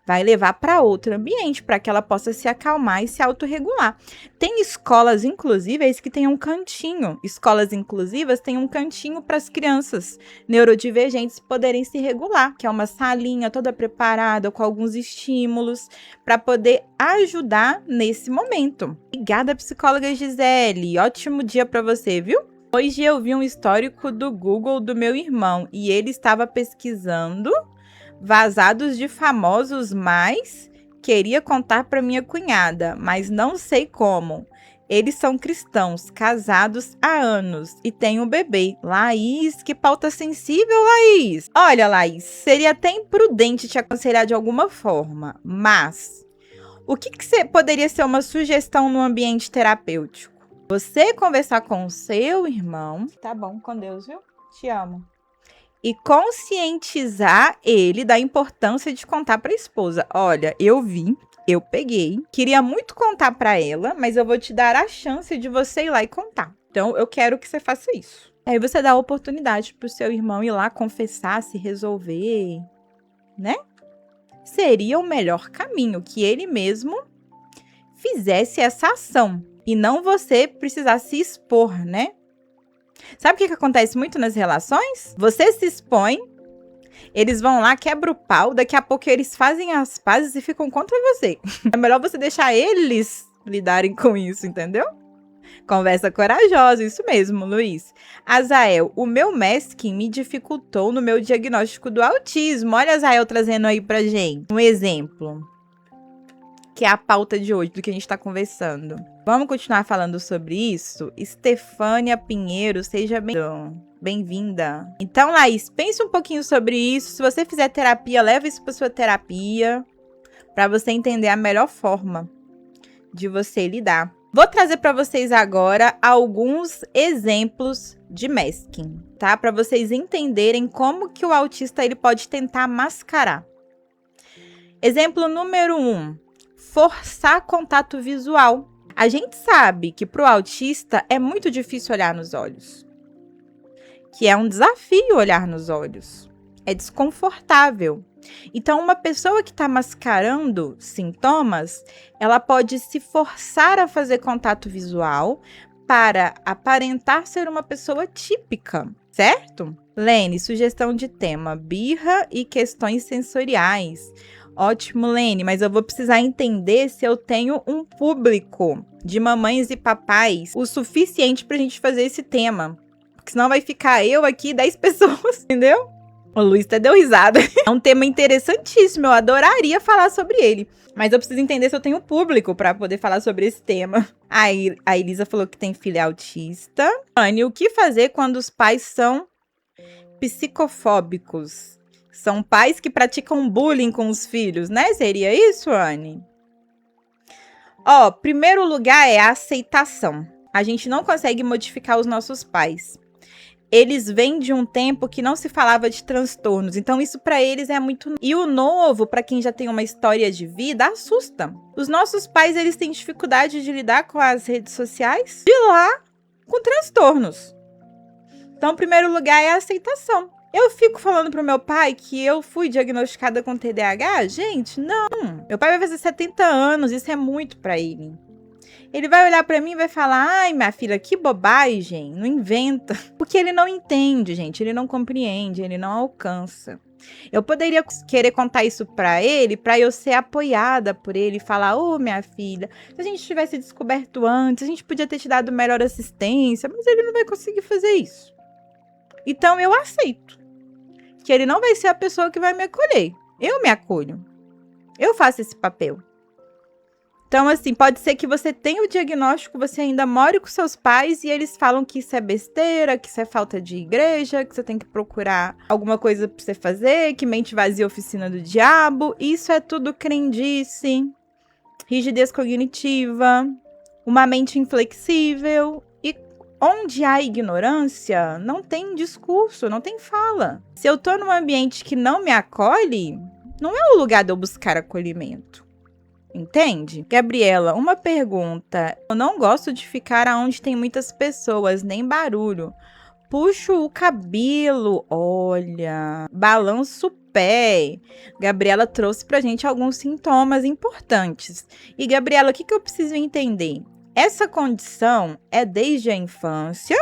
vai levar para outro ambiente, para que ela possa se acalmar e se autorregular. Tem escolas inclusivas que têm um cantinho. Escolas inclusivas têm um cantinho para as crianças neurodivergentes poderem se regular, que é uma salinha toda preparada com alguns estímulos para poder ajudar nesse momento. Obrigada, psicóloga Gisele. Ótimo dia para você, viu? Hoje eu vi um histórico do Google do meu irmão e ele estava pesquisando vazados de famosos, mas queria contar para minha cunhada, mas não sei como. Eles são cristãos, casados há anos e têm um bebê. Laís, que pauta sensível, Laís. Olha, Laís, seria até imprudente te aconselhar de alguma forma, mas o que poderia ser uma sugestão no ambiente terapêutico? Você conversar com o seu irmão, tá bom, com Deus, viu? Te amo. E conscientizar ele da importância de contar para a esposa. Olha, eu vi, eu peguei, queria muito contar para ela, mas eu vou te dar a chance de você ir lá e contar. Então, eu quero que você faça isso. Aí você dá a oportunidade pro seu irmão ir lá confessar, se resolver, né? Seria o melhor caminho, que ele mesmo fizesse essa ação. E não você precisar se expor, né? Sabe o que acontece muito nas relações? Você se expõe, eles vão lá, quebra o pau, daqui a pouco eles fazem as pazes e ficam contra você. É melhor você deixar eles lidarem com isso, entendeu? Conversa corajosa, isso mesmo, Luiz. Azael, o meu masking me dificultou no meu diagnóstico do autismo. Olha Azael trazendo aí pra gente um exemplo, que é a pauta de hoje, do que a gente tá conversando. Vamos continuar falando sobre isso? Estefânia Pinheiro, seja bem-vinda. Então, Laís, pense um pouquinho sobre isso. Se você fizer terapia, leva isso para sua terapia, para você entender a melhor forma de você lidar. Vou trazer para vocês agora alguns exemplos de masking, tá? Para vocês entenderem como que o autista ele pode tentar mascarar. Exemplo número 1. Forçar contato visual. A gente sabe que para o autista é muito difícil olhar nos olhos. Que é um desafio olhar nos olhos. É desconfortável. Então, uma pessoa que está mascarando sintomas, ela pode se forçar a fazer contato visual para aparentar ser uma pessoa típica, certo? Lene, sugestão de tema: birra e questões sensoriais. Ótimo, Lene, mas eu vou precisar entender se eu tenho um público de mamães e papais o suficiente pra gente fazer esse tema. Porque senão vai ficar eu aqui 10 pessoas, entendeu? O Luiz até deu risada. É um tema interessantíssimo, eu adoraria falar sobre ele. Mas eu preciso entender se eu tenho público pra poder falar sobre esse tema. Aí a Elisa falou que tem filha autista. Anne, o que fazer quando os pais são psicofóbicos? São pais que praticam bullying com os filhos, né? Seria isso, Anne? Ó, primeiro lugar é a aceitação. A gente não consegue modificar os nossos pais. Eles vêm de um tempo que não se falava de transtornos, então isso para eles é muito... E o novo, para quem já tem uma história de vida, assusta. Os nossos pais, eles têm dificuldade de lidar com as redes sociais, de lá com transtornos. Então, o primeiro lugar é a aceitação. Eu fico falando pro meu pai que eu fui diagnosticada com TDAH? Gente, não. Meu pai vai fazer 70 anos, isso é muito pra ele. Ele vai olhar pra mim e vai falar: ai, minha filha, que bobagem, não inventa. Porque ele não entende, gente, ele não compreende, ele não alcança. Eu poderia querer contar isso pra ele, pra eu ser apoiada por ele, falar: ô, minha filha, se a gente tivesse descoberto antes, a gente podia ter te dado melhor assistência, mas ele não vai conseguir fazer isso. Então, eu aceito que ele não vai ser a pessoa que vai me acolher. Eu me acolho. Eu faço esse papel. Então, assim, pode ser que você tenha o diagnóstico, você ainda more com seus pais e eles falam que isso é besteira, que isso é falta de igreja, que você tem que procurar alguma coisa pra você fazer, que mente vazia, oficina do diabo. Isso é tudo crendice, rigidez cognitiva, uma mente inflexível. E onde há ignorância, não tem discurso, não tem fala. Se eu tô num ambiente que não me acolhe, não é o lugar de eu buscar acolhimento. Entende? Gabriela, uma pergunta. Eu não gosto de ficar onde tem muitas pessoas, nem barulho. Puxo o cabelo, olha, balanço o pé. Gabriela trouxe pra gente alguns sintomas importantes. E, Gabriela, o que eu preciso entender? Essa condição é desde a infância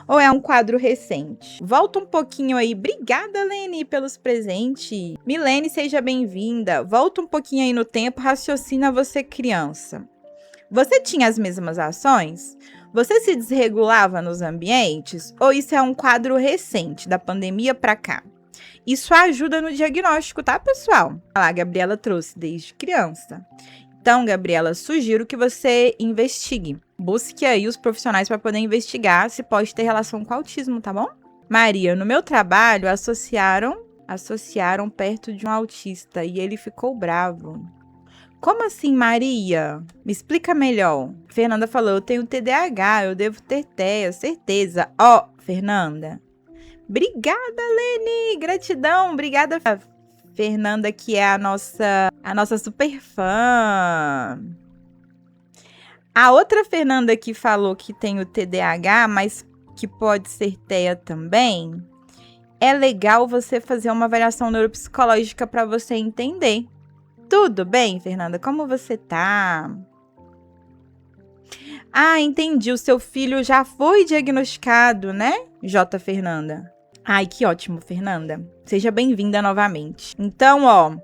ou é um quadro recente? Volta um pouquinho aí. Obrigada, Lene, pelos presentes. Milene, seja bem-vinda. Volta um pouquinho aí no tempo, raciocina você criança. Você tinha as mesmas ações? Você se desregulava nos ambientes? Ou isso é um quadro recente, da pandemia para cá? Isso ajuda no diagnóstico, tá, pessoal? Olha lá, a Gabriela trouxe desde criança. Então, Gabriela, sugiro que você investigue. Busque aí os profissionais para poder investigar se pode ter relação com autismo, tá bom? Maria, no meu trabalho, associaram perto de um autista e ele ficou bravo. Como assim, Maria? Me explica melhor. Fernanda falou, eu tenho TDAH, eu devo ter TEA, certeza. Ó, Fernanda. Obrigada, Lene. Gratidão. Obrigada, Fernanda, que é a nossa super fã. A outra Fernanda que falou que tem o TDAH, mas que pode ser TEA também, é legal você fazer uma avaliação neuropsicológica para você entender. Tudo bem, Fernanda? Como você tá? Ah, entendi. O seu filho já foi diagnosticado, né? J. Fernanda. Ai, que ótimo, Fernanda. Seja bem-vinda novamente. Então, ó,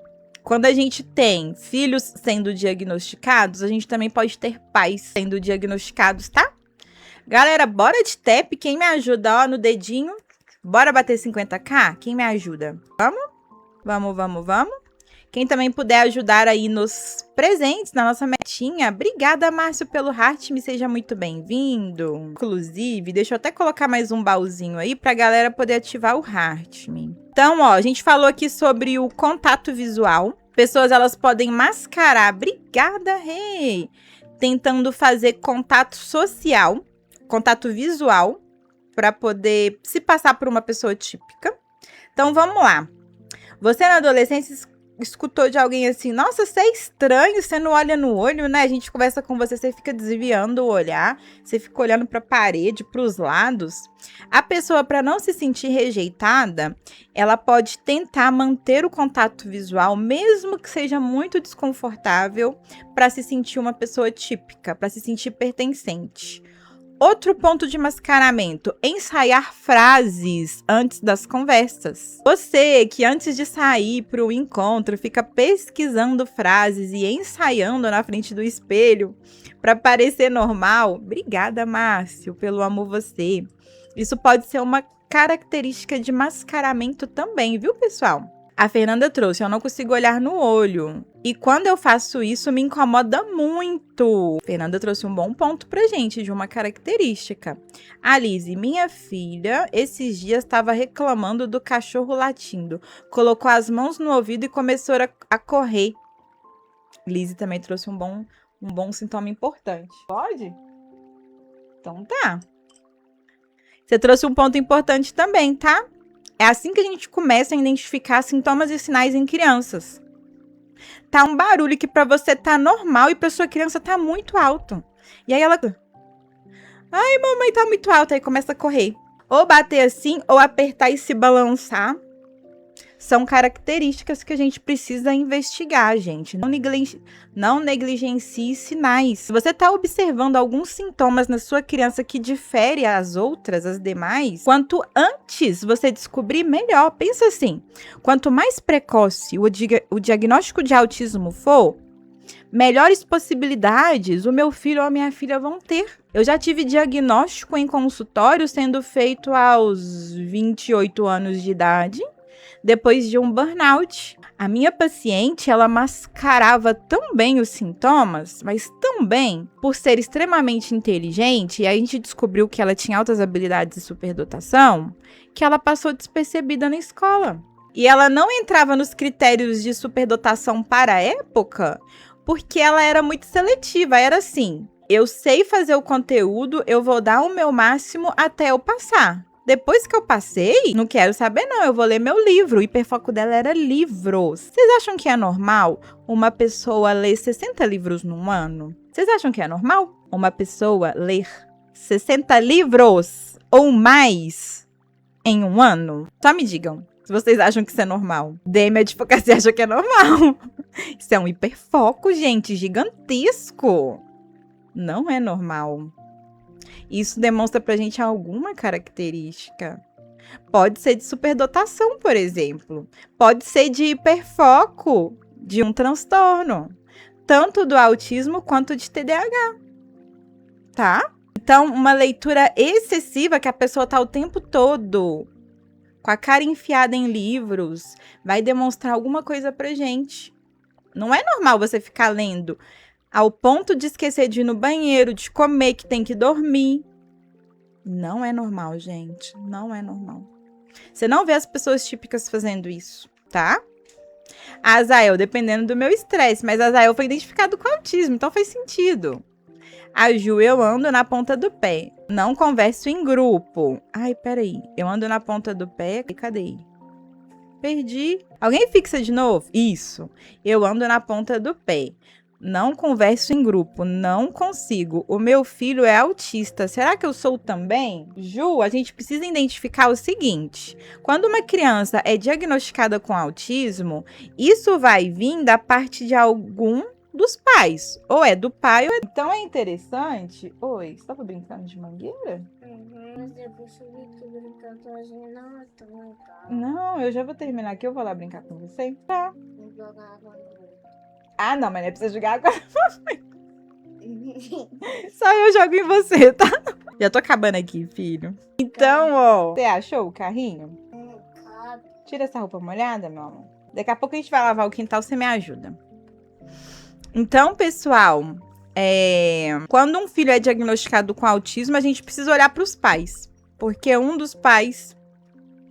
quando a gente tem filhos sendo diagnosticados, a gente também pode ter pais sendo diagnosticados, tá? Galera, bora de tap. Quem me ajuda, ó, no dedinho. Bora bater 50k? Quem me ajuda? Vamos. Quem também puder ajudar aí nos presentes, na nossa metinha. Obrigada, Márcio, pelo heart. Me seja muito bem-vindo. Inclusive, deixa eu até colocar mais um baúzinho aí pra galera poder ativar o heart. Então, ó, a gente falou aqui sobre o contato visual. Pessoas, elas podem mascarar. Obrigada, Rei. Tentando fazer contato social, contato visual, para poder se passar por uma pessoa típica. Então, vamos lá. Você na adolescência escutou de alguém assim, nossa, você é estranho, você não olha no olho, né? A gente conversa com você, você fica desviando o olhar, você fica olhando para a parede, para os lados. A pessoa, para não se sentir rejeitada, ela pode tentar manter o contato visual, mesmo que seja muito desconfortável, para se sentir uma pessoa típica, para se sentir pertencente. Outro ponto de mascaramento, ensaiar frases antes das conversas. Você que antes de sair para o encontro fica pesquisando frases e ensaiando na frente do espelho para parecer normal. Obrigada, Márcio, pelo amo você. Isso pode ser uma característica de mascaramento também, viu, pessoal? A Fernanda trouxe, eu não consigo olhar no olho. E quando eu faço isso, me incomoda muito. A Fernanda trouxe um bom ponto pra gente, de uma característica. A Lizzie, minha filha, esses dias estava reclamando do cachorro latindo. Colocou as mãos no ouvido e começou a correr. Lizzie também trouxe um bom sintoma importante. Pode? Então tá. Você trouxe um ponto importante também, tá? É assim que a gente começa a identificar sintomas e sinais em crianças. Tá um barulho que pra você tá normal e pra sua criança tá muito alto. E aí ela... Ai, mamãe, tá muito alto. Aí começa a correr. Ou bater assim, ou apertar e se balançar. São características que a gente precisa investigar, gente. Não negligencie sinais. Se você está observando alguns sintomas na sua criança que difere as outras, as demais, quanto antes você descobrir, melhor. Pensa assim, quanto mais precoce o diagnóstico de autismo for, melhores possibilidades o meu filho ou a minha filha vão ter. Eu já tive diagnóstico em consultório sendo feito aos 28 anos de idade, depois de um burnout. A minha paciente, ela mascarava tão bem os sintomas, mas tão bem, por ser extremamente inteligente, e a gente descobriu que ela tinha altas habilidades e superdotação, que ela passou despercebida na escola. E ela não entrava nos critérios de superdotação para a época, porque ela era muito seletiva. Era assim, eu sei fazer o conteúdo, eu vou dar o meu máximo até eu passar. Depois que eu passei, não quero saber não, eu vou ler meu livro. O hiperfoco dela era livros. Vocês acham que é normal uma pessoa ler 60 livros num ano? Vocês acham que é normal uma pessoa ler 60 livros ou mais em um ano? Só me digam. Se vocês acham que isso é normal. DM Advocacia acha que é normal. Isso é um hiperfoco, gente, gigantesco. Não é normal. Isso demonstra pra gente alguma característica. Pode ser de superdotação, por exemplo. Pode ser de hiperfoco de um transtorno. Tanto do autismo quanto de TDAH. Tá? Então, uma leitura excessiva que a pessoa tá o tempo todo com a cara enfiada em livros, vai demonstrar alguma coisa pra gente. Não é normal você ficar lendo ao ponto de esquecer de ir no banheiro, de comer, que tem que dormir. Não é normal, gente. Não é normal. Você não vê as pessoas típicas fazendo isso, tá? A Azael, dependendo do meu estresse, mas a Azael foi identificado com autismo, então faz sentido. A Ju, eu ando na ponta do pé. Não converso em grupo. Ai, peraí. Eu ando na ponta do pé. Cadê? Perdi. Alguém fixa de novo? Isso. Eu ando na ponta do pé. Não converso em grupo. Não consigo. O meu filho é autista. Será que eu sou também? Ju, a gente precisa identificar o seguinte. Quando uma criança é diagnosticada com autismo, isso vai vir da parte de algum dos pais. Ou é do pai ou é... Então é interessante... Oi, você tava brincando de mangueira? Mas depois eu vi que brincando sozinha não é tão legal. Não, eu já vou terminar aqui. Eu vou lá brincar com você. Tá. Vou jogar água no outro. Ah, não, mas não é pra você jogar agora. Só eu jogo em você, tá? Já tô acabando aqui, filho. Então, ó... Você achou o carrinho? Cabe. Tira essa roupa molhada, meu amor. Daqui a pouco a gente vai lavar o quintal, você me ajuda. Então, pessoal, quando um filho é diagnosticado com autismo, a gente precisa olhar para os pais, porque um dos pais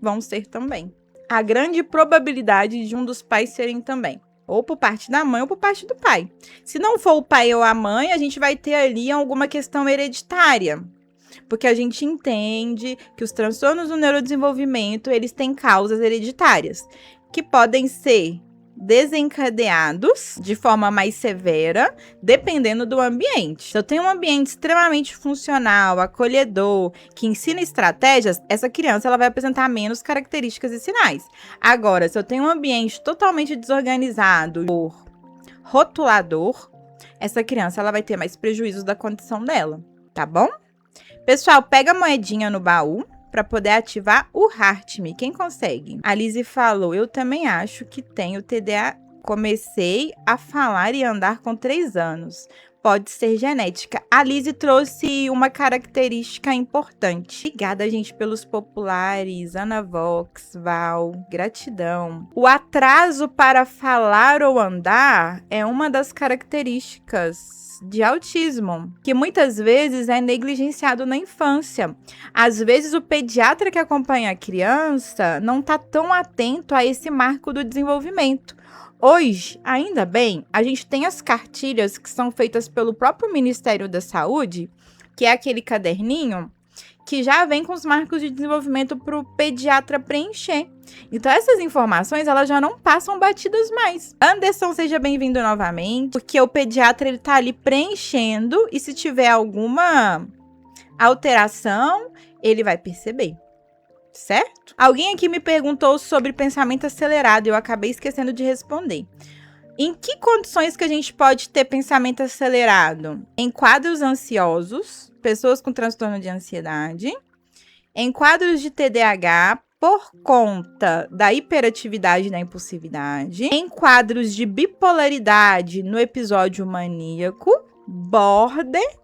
vão ser também. A grande probabilidade de um dos pais serem também, ou por parte da mãe ou por parte do pai. Se não for o pai ou a mãe, a gente vai ter ali alguma questão hereditária, porque a gente entende que os transtornos do neurodesenvolvimento, eles têm causas hereditárias, que podem ser desencadeados de forma mais severa, dependendo do ambiente. Se eu tenho um ambiente extremamente funcional, acolhedor, que ensina estratégias, essa criança ela vai apresentar menos características e sinais. Agora, se eu tenho um ambiente totalmente desorganizado, rotulador, essa criança ela vai ter mais prejuízos da condição dela, tá bom? Pessoal, pega a moedinha no baú para poder ativar o Heart Me. Quem consegue? A Lizzie falou, eu também acho que tenho TDA. Comecei a falar e andar com 3 anos. Pode ser genética. A Lizzie trouxe uma característica importante. Obrigada, gente, pelos populares. Ana Vox, Val, gratidão. O atraso para falar ou andar é uma das características de autismo, que muitas vezes é negligenciado na infância. Às vezes o pediatra que acompanha a criança não está tão atento a esse marco do desenvolvimento. Hoje, ainda bem, a gente tem as cartilhas que são feitas pelo próprio Ministério da Saúde, que é aquele caderninho que já vem com os marcos de desenvolvimento para o pediatra preencher. Então, essas informações, elas já não passam batidas mais. Anderson, seja bem-vindo novamente, porque o pediatra, ele tá ali preenchendo e se tiver alguma alteração, ele vai perceber. Certo? Alguém aqui me perguntou sobre pensamento acelerado e eu acabei esquecendo de responder. Em que condições que a gente pode ter pensamento acelerado? Em quadros ansiosos, pessoas com transtorno de ansiedade, em quadros de TDAH por conta da hiperatividade e da impulsividade, em quadros de bipolaridade no episódio maníaco, border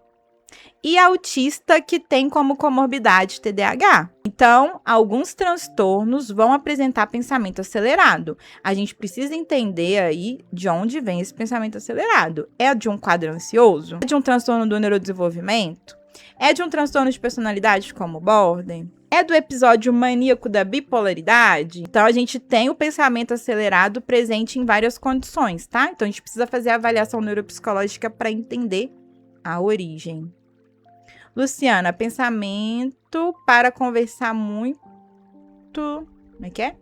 e autista que tem como comorbidade TDAH. Então, alguns transtornos vão apresentar pensamento acelerado. A gente precisa entender aí de onde vem esse pensamento acelerado. É de um quadro ansioso? É de um transtorno do neurodesenvolvimento? É de um transtorno de personalidade como border? É do episódio maníaco da bipolaridade? Então, a gente tem o pensamento acelerado presente em várias condições, tá? Então, a gente precisa fazer a avaliação neuropsicológica para entender a origem. Luciana, pensamento para conversar muito... Como é que é?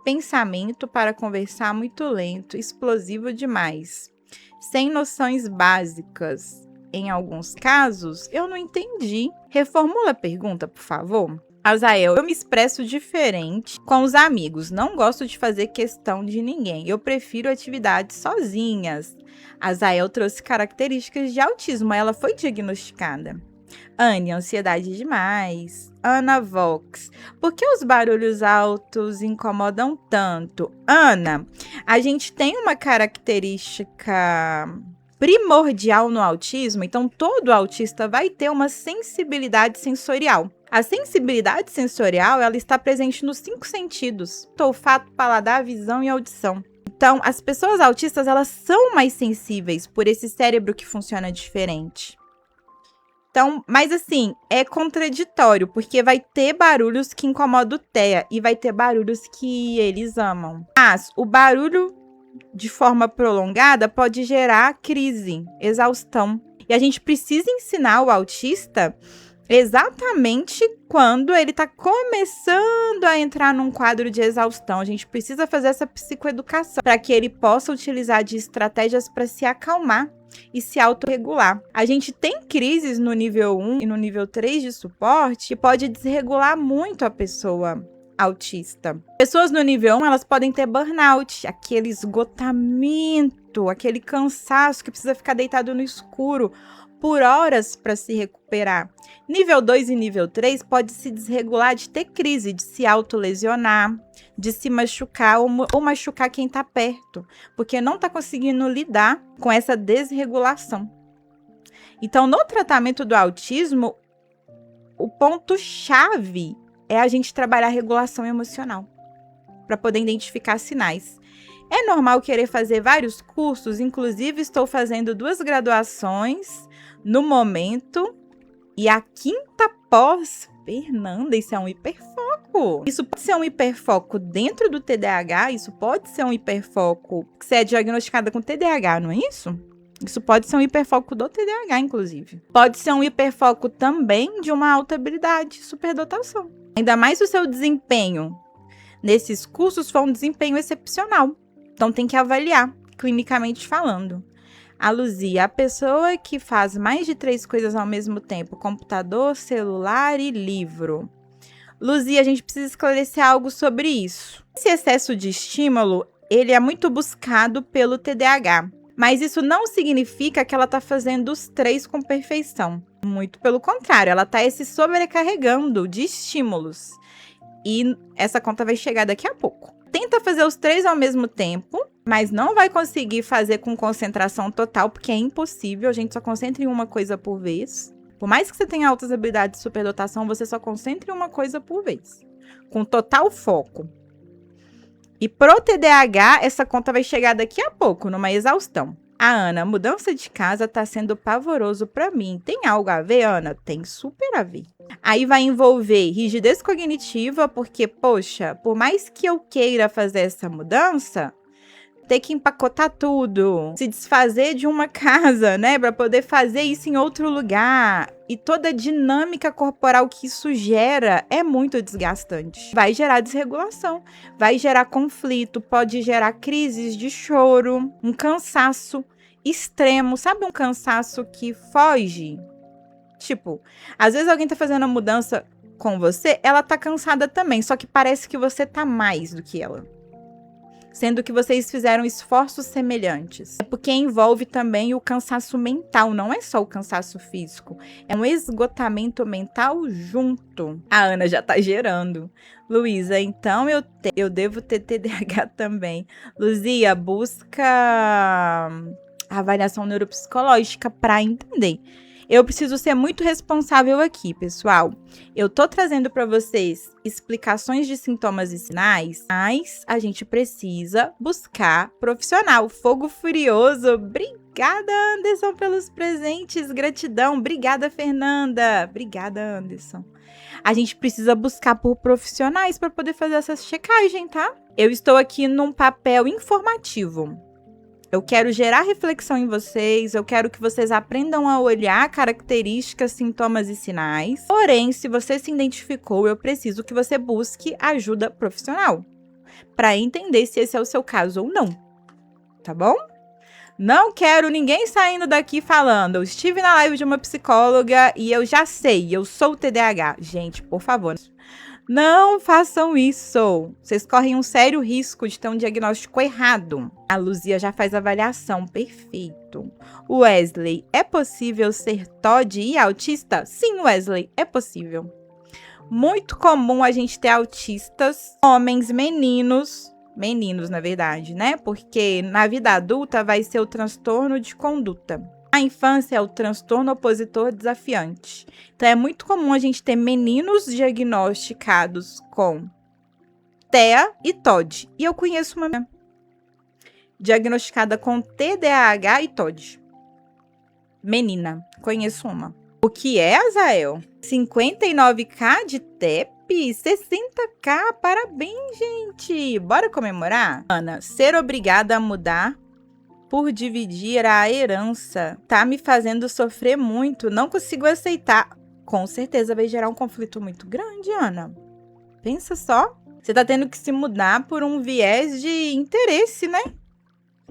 Pensamento para conversar muito lento, explosivo demais. Sem noções básicas. Em alguns casos, eu não entendi. Reformula a pergunta, por favor. Azael, eu me expresso diferente com os amigos. Não gosto de fazer questão de ninguém. Eu prefiro atividades sozinhas. Azael trouxe características de autismo. Ela foi diagnosticada. Anne, ansiedade demais. Ana Vox, por que os barulhos altos incomodam tanto? Ana, a gente tem uma característica primordial no autismo, então todo autista vai ter uma sensibilidade sensorial. A sensibilidade sensorial, ela está presente nos 5 sentidos: olfato, paladar, visão e audição. Então, as pessoas autistas, elas são mais sensíveis por esse cérebro que funciona diferente. Então, mas assim, é contraditório, porque vai ter barulhos que incomodam o TEA e vai ter barulhos que eles amam. Mas o barulho de forma prolongada pode gerar crise, exaustão. E a gente precisa ensinar o autista exatamente quando ele está começando a entrar num quadro de exaustão. A gente precisa fazer essa psicoeducação para que ele possa utilizar de estratégias para se acalmar e se autorregular. A gente tem crises no nível 1 e no nível 3 de suporte que pode desregular muito a pessoa autista. Pessoas no nível 1, elas podem ter burnout, aquele esgotamento, aquele cansaço que precisa ficar deitado no escuro por horas para se recuperar. Nível 2 e nível 3 pode se desregular de ter crise, de se autolesionar, de se machucar ou machucar quem está perto, porque não está conseguindo lidar com essa desregulação. Então, no tratamento do autismo, o ponto-chave é a gente trabalhar a regulação emocional, para poder identificar sinais. É normal querer fazer vários cursos, inclusive estou fazendo 2 graduações no momento, e a 5ª pós. Fernanda, isso é um hiperfoco. Isso pode ser um hiperfoco dentro do TDAH, isso pode ser um hiperfoco que você é diagnosticada com TDAH, não é isso? Isso pode ser um hiperfoco do TDAH, inclusive. Pode ser um hiperfoco também de uma alta habilidade, superdotação. Ainda mais se o seu desempenho nesses cursos for um desempenho excepcional. Então tem que avaliar, clinicamente falando. A Luzia, a pessoa que faz mais de 3 coisas ao mesmo tempo, computador, celular e livro. Luzia, a gente precisa esclarecer algo sobre isso. Esse excesso de estímulo, ele é muito buscado pelo TDAH, mas isso não significa que ela está fazendo os 3 com perfeição. Muito pelo contrário, ela está se sobrecarregando de estímulos. E essa conta vai chegar daqui a pouco. Tenta fazer os 3 ao mesmo tempo, mas não vai conseguir fazer com concentração total, porque é impossível, a gente só concentra em uma coisa por vez. Por mais que você tenha altas habilidades de superdotação, você só concentra em uma coisa por vez, com total foco. E pro TDAH, essa conta vai chegar daqui a pouco, numa exaustão. A Ana, mudança de casa tá sendo pavoroso pra mim. Tem algo a ver, Ana? Tem super a ver. Aí vai envolver rigidez cognitiva, porque, poxa, por mais que eu queira fazer essa mudança, ter que empacotar tudo, se desfazer de uma casa, né, para poder fazer isso em outro lugar. E toda a dinâmica corporal que isso gera é muito desgastante. Vai gerar desregulação, vai gerar conflito, pode gerar crises de choro, um cansaço extremo. Sabe um cansaço que foge? Tipo, às vezes alguém tá fazendo a mudança com você, ela tá cansada também, só que parece que você tá mais do que ela. Sendo que vocês fizeram esforços semelhantes. É porque envolve também o cansaço mental, não é só o cansaço físico. É um esgotamento mental junto. A Ana já tá gerando. Luísa, então eu devo ter TDAH também. Luzia, busca avaliação neuropsicológica para entender. Eu preciso ser muito responsável aqui, pessoal. Eu tô trazendo para vocês explicações de sintomas e sinais, mas a gente precisa buscar profissional. Fogo Furioso, obrigada, Anderson, pelos presentes, gratidão. Obrigada, Fernanda. Obrigada, Anderson. A gente precisa buscar por profissionais para poder fazer essa checagem, tá? Eu estou aqui num papel informativo. Eu quero gerar reflexão em vocês, eu quero que vocês aprendam a olhar características, sintomas e sinais. Porém, se você se identificou, eu preciso que você busque ajuda profissional para entender se esse é o seu caso ou não, tá bom? Não quero ninguém saindo daqui falando, eu estive na live de uma psicóloga e eu já sei, eu sou TDAH. Gente, por favor, Não façam isso. Vocês correm um sério risco de ter um diagnóstico errado. A Luzia já faz avaliação. Perfeito. Wesley, é possível ser TOD e autista? Sim, Wesley, é possível. Muito comum a gente ter autistas, homens, meninos, na verdade, né? Porque na vida adulta vai ser o transtorno de conduta. Na infância é o transtorno opositor desafiante. Então é muito comum a gente ter meninos diagnosticados com TEA e TOD. E eu conheço uma diagnosticada com TDAH e TOD. Menina, conheço uma. O que é, Azael? 59k de TEP? 60k? Parabéns, gente! Bora comemorar? Ana, ser obrigada a mudar por dividir a herança tá me fazendo sofrer muito. Não consigo aceitar. Com certeza vai gerar um conflito muito grande, Ana. Pensa só. Você tá tendo que se mudar por um viés de interesse, né?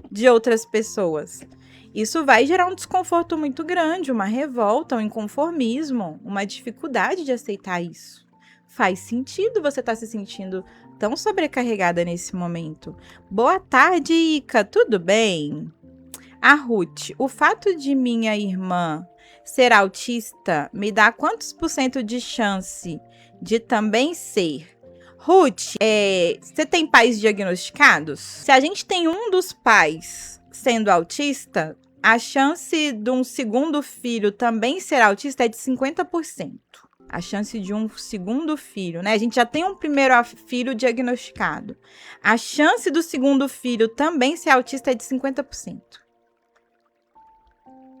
De outras pessoas. Isso vai gerar um desconforto muito grande, uma revolta, um inconformismo, uma dificuldade de aceitar isso. Faz sentido você estar se sentindo tão sobrecarregada nesse momento. Boa tarde, Ica, tudo bem? A Ruth, o fato de minha irmã ser autista me dá quantos % de chance de também ser? Ruth, você tem pais diagnosticados? Se a gente tem um dos pais sendo autista, a chance de um segundo filho também ser autista é de 50%. A chance de um segundo filho, né? A gente já tem um primeiro filho diagnosticado. A chance do segundo filho também ser autista é de 50%.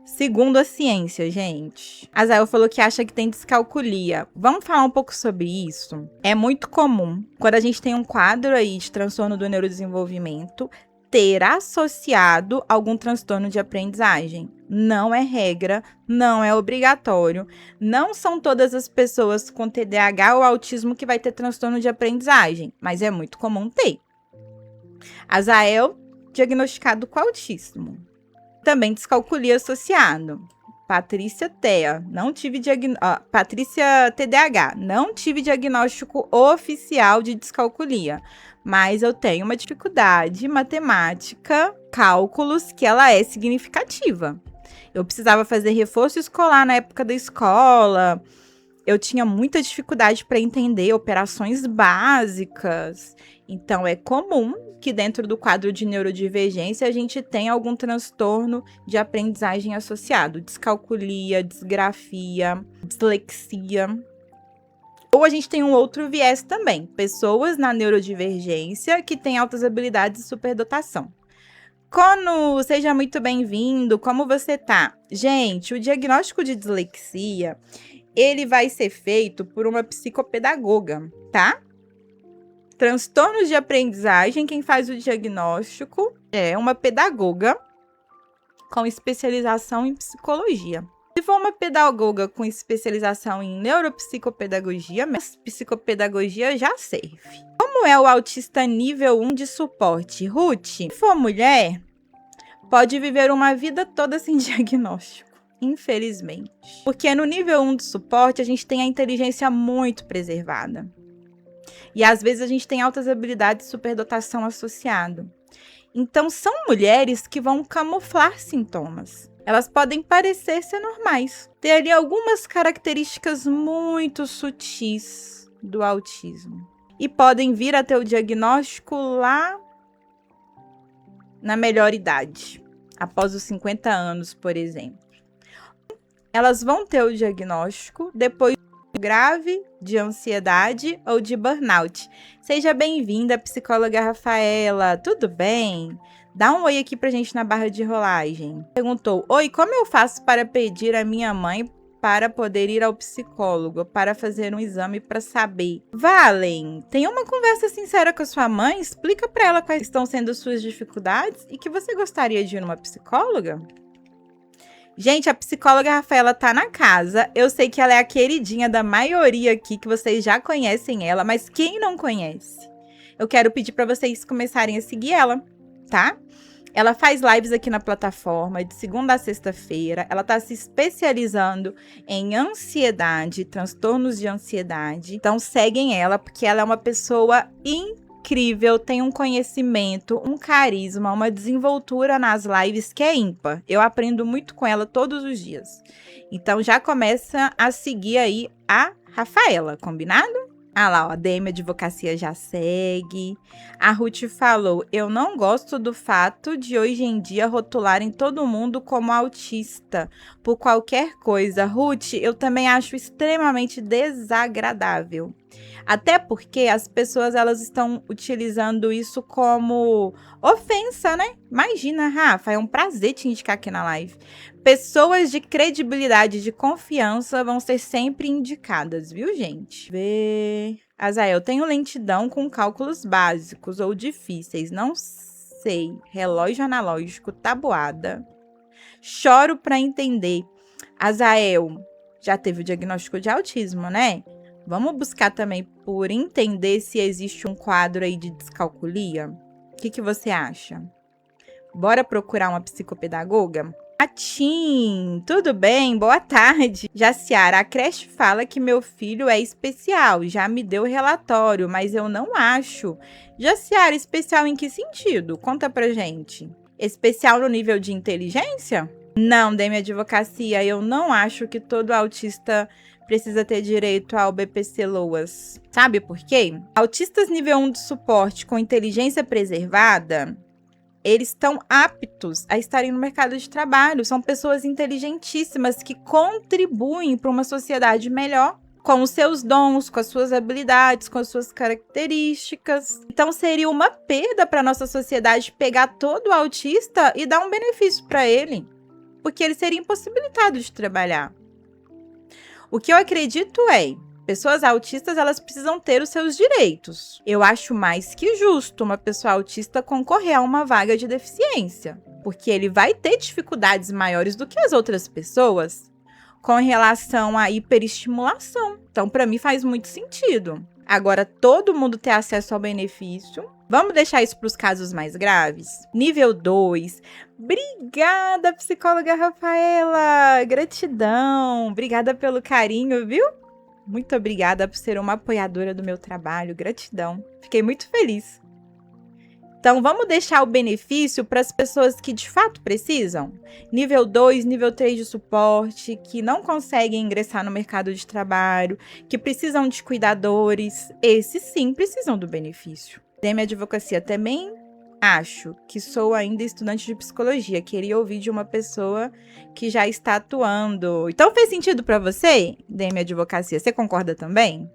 Segundo a ciência, gente. A Zael falou que acha que tem descalculia. Vamos falar um pouco sobre isso? É muito comum, quando a gente tem um quadro aí de transtorno do neurodesenvolvimento, ter associado algum transtorno de aprendizagem. Não é regra, não é obrigatório. Não são todas as pessoas com TDAH ou autismo que vai ter transtorno de aprendizagem, mas é muito comum ter. Azael, diagnosticado com autismo. Também descalculia associado. Patrícia TEA, Patrícia TDAH, não tive diagnóstico oficial de descalculia, mas eu tenho uma dificuldade matemática, cálculos, que ela é significativa. Eu precisava fazer reforço escolar na época da escola, eu tinha muita dificuldade para entender operações básicas, então é comum que dentro do quadro de neurodivergência a gente tem algum transtorno de aprendizagem associado, descalculia, disgrafia, dislexia. Ou a gente tem um outro viés também, pessoas na neurodivergência que têm altas habilidades e superdotação. Cono, seja muito bem-vindo, como você tá? Gente, o diagnóstico de dislexia, ele vai ser feito por uma psicopedagoga, tá? Transtornos de aprendizagem, quem faz o diagnóstico é uma pedagoga com especialização em psicologia. Se for uma pedagoga com especialização em neuropsicopedagogia, mas psicopedagogia já serve. Como é o autista nível 1 de suporte? Ruth, se for mulher, pode viver uma vida toda sem diagnóstico, infelizmente. Porque no nível 1 de suporte, a gente tem a inteligência muito preservada. E às vezes a gente tem altas habilidades de superdotação associado. Então, são mulheres que vão camuflar sintomas. Elas podem parecer ser normais. Ter ali algumas características muito sutis do autismo. E podem vir a ter o diagnóstico lá na melhor idade. Após os 50 anos, por exemplo. Elas vão ter o diagnóstico depois grave, de ansiedade ou de burnout. Seja bem-vinda, psicóloga Rafaela. Tudo bem? Dá um oi aqui pra gente na barra de rolagem. Perguntou: oi, como eu faço para pedir a minha mãe para poder ir ao psicólogo, para fazer um exame para saber? Valen, tenha uma conversa sincera com a sua mãe, explica para ela quais estão sendo suas dificuldades e que você gostaria de ir numa psicóloga? Gente, a psicóloga Rafaela tá na casa. Eu sei que ela é a queridinha da maioria aqui, que vocês já conhecem ela, mas quem não conhece? Eu quero pedir para vocês começarem a seguir ela, tá? Ela faz lives aqui na plataforma de segunda a sexta-feira. Ela tá se especializando em ansiedade, transtornos de ansiedade. Então seguem ela, porque ela é uma pessoa incrível, tem um conhecimento, um carisma, uma desenvoltura nas lives que é ímpar. Eu aprendo muito com ela todos os dias. Então já começa a seguir aí a Rafaela, combinado? Ah lá, ó, a DM Advocacia já segue. A Ruth falou, eu não gosto do fato de hoje em dia rotularem todo mundo como autista por qualquer coisa. Ruth, eu também acho extremamente desagradável. Até porque as pessoas elas estão utilizando isso como ofensa, né? Imagina, Rafa, é um prazer te indicar aqui na live. Pessoas de credibilidade, de confiança vão ser sempre indicadas, viu, gente? Vê. Azael, tenho lentidão com cálculos básicos ou difíceis, não sei. Relógio analógico, tabuada. Choro para entender. Azael, já teve o diagnóstico de autismo, né? Vamos buscar também por entender se existe um quadro aí de descalculia? O que você acha? Bora procurar uma psicopedagoga? Atim, tudo bem? Boa tarde. Jaciara, a creche fala que meu filho é especial, já me deu relatório, mas eu não acho. Jaciara, especial em que sentido? Conta pra gente. Especial no nível de inteligência? Não, Demi Advocacia, eu não acho que todo autista precisa ter direito ao BPC-LOAS. Sabe por quê? Autistas nível 1 de suporte com inteligência preservada, eles estão aptos a estarem no mercado de trabalho. São pessoas inteligentíssimas que contribuem para uma sociedade melhor com os seus dons, com as suas habilidades, com as suas características. Então, seria uma perda para a nossa sociedade pegar todo autista e dar um benefício para ele, porque ele seria impossibilitado de trabalhar. O que eu acredito é, pessoas autistas, elas precisam ter os seus direitos. Eu acho mais que justo uma pessoa autista concorrer a uma vaga de deficiência, porque ele vai ter dificuldades maiores do que as outras pessoas com relação à hiperestimulação. Então, para mim, faz muito sentido. Agora, todo mundo ter acesso ao benefício. Vamos deixar isso para os casos mais graves? Nível 2. Obrigada, psicóloga Rafaela. Gratidão. Obrigada pelo carinho, viu? Muito obrigada por ser uma apoiadora do meu trabalho. Gratidão. Fiquei muito feliz. Então, vamos deixar o benefício para as pessoas que de fato precisam? Nível 2, nível 3 de suporte, que não conseguem ingressar no mercado de trabalho, que precisam de cuidadores. Esses sim precisam do benefício. Demi Advocacia, também acho que sou ainda estudante de psicologia. Queria ouvir de uma pessoa que já está atuando. Então, fez sentido para você, Demi Advocacia? Você concorda também?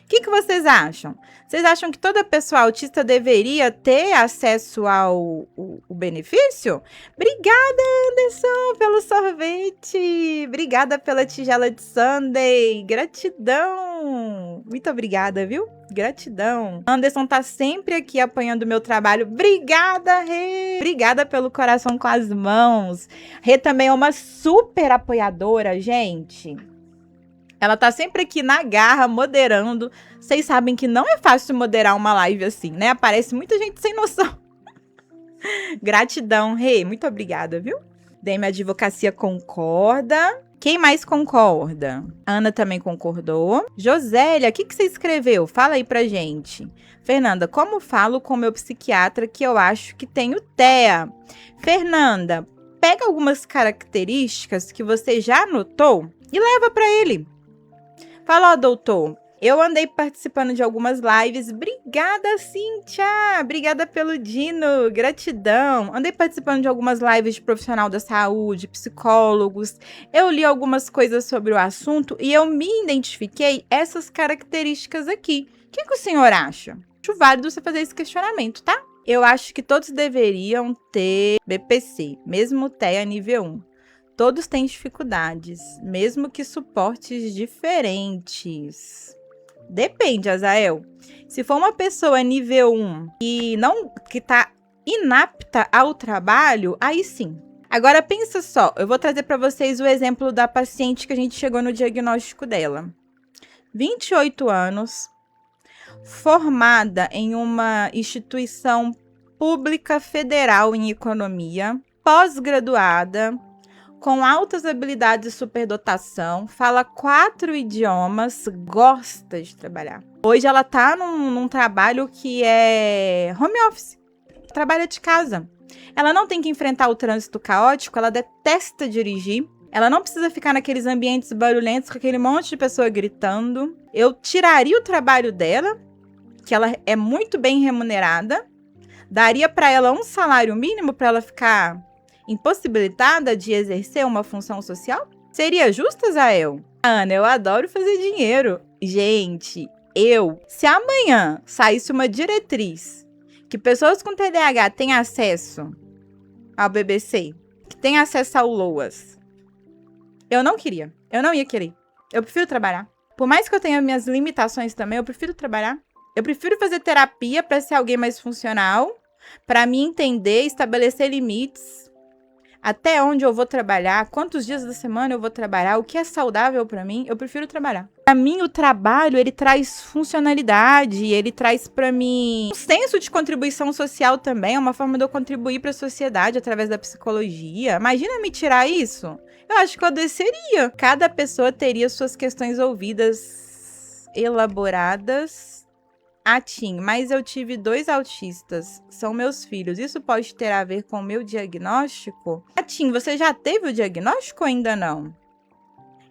O que vocês acham? Vocês acham que toda pessoa autista deveria ter acesso ao benefício? Obrigada, Anderson, pelo sorvete. Obrigada pela tigela de sundae. Gratidão. Muito obrigada, viu? Gratidão. Anderson tá sempre aqui apanhando o meu trabalho. Obrigada, Rê. Obrigada pelo coração com as mãos. Rê também é uma super apoiadora, gente. Ela tá sempre aqui na garra, moderando. Vocês sabem que não é fácil moderar uma live assim, né? Aparece muita gente sem noção. Gratidão, Rê. Muito obrigada, viu? Demi Advocacia concorda. Quem mais concorda? Ana também concordou. Josélia, o que você escreveu? Fala aí pra gente. Fernanda, como falo com meu psiquiatra que eu acho que tenho TEA? Fernanda, pega algumas características que você já anotou e leva pra ele. Fala, ó, doutor, eu andei participando de algumas lives. Obrigada, Cíntia. Obrigada pelo Dino. Gratidão. Andei participando de algumas lives de profissional da saúde, psicólogos. Eu li algumas coisas sobre o assunto e eu me identifiquei essas características aqui. O que o senhor acha? Acho válido você fazer esse questionamento, tá? Eu acho que todos deveriam ter BPC, mesmo TEA nível 1. Todos têm dificuldades, mesmo que suportes diferentes. Depende, Azael. Se for uma pessoa nível 1 que tá inapta ao trabalho, aí sim. Agora pensa só, eu vou trazer para vocês o exemplo da paciente que a gente chegou no diagnóstico dela. 28 anos, formada em uma instituição pública federal em economia, pós-graduada, com altas habilidades de superdotação, fala 4 idiomas, gosta de trabalhar. Hoje ela tá num trabalho que é home office, trabalha de casa. Ela não tem que enfrentar o trânsito caótico, ela detesta dirigir. Ela não precisa ficar naqueles ambientes barulhentos com aquele monte de pessoa gritando. Eu tiraria o trabalho dela, que ela é muito bem remunerada, daria para ela um salário mínimo para ela ficar impossibilitada de exercer uma função social? Seria justo, Zael? Ana, eu adoro fazer dinheiro. Gente, se amanhã saísse uma diretriz que pessoas com TDAH têm acesso ao BBC, que têm acesso ao LOAS, eu não queria. Eu não ia querer. Eu prefiro trabalhar. Por mais que eu tenha minhas limitações também, eu prefiro trabalhar. Eu prefiro fazer terapia para ser alguém mais funcional, para me entender, estabelecer limites, até onde eu vou trabalhar, quantos dias da semana eu vou trabalhar, o que é saudável para mim, eu prefiro trabalhar. Para mim, o trabalho, ele traz funcionalidade, ele traz para mim um senso de contribuição social também, é uma forma de eu contribuir para a sociedade através da psicologia. Imagina me tirar isso? Eu acho que eu desceria. Cada pessoa teria suas questões ouvidas, elaboradas. Tim, mas eu tive 2 autistas, são meus filhos. Isso pode ter a ver com o meu diagnóstico? Tim, você já teve o diagnóstico ou ainda não?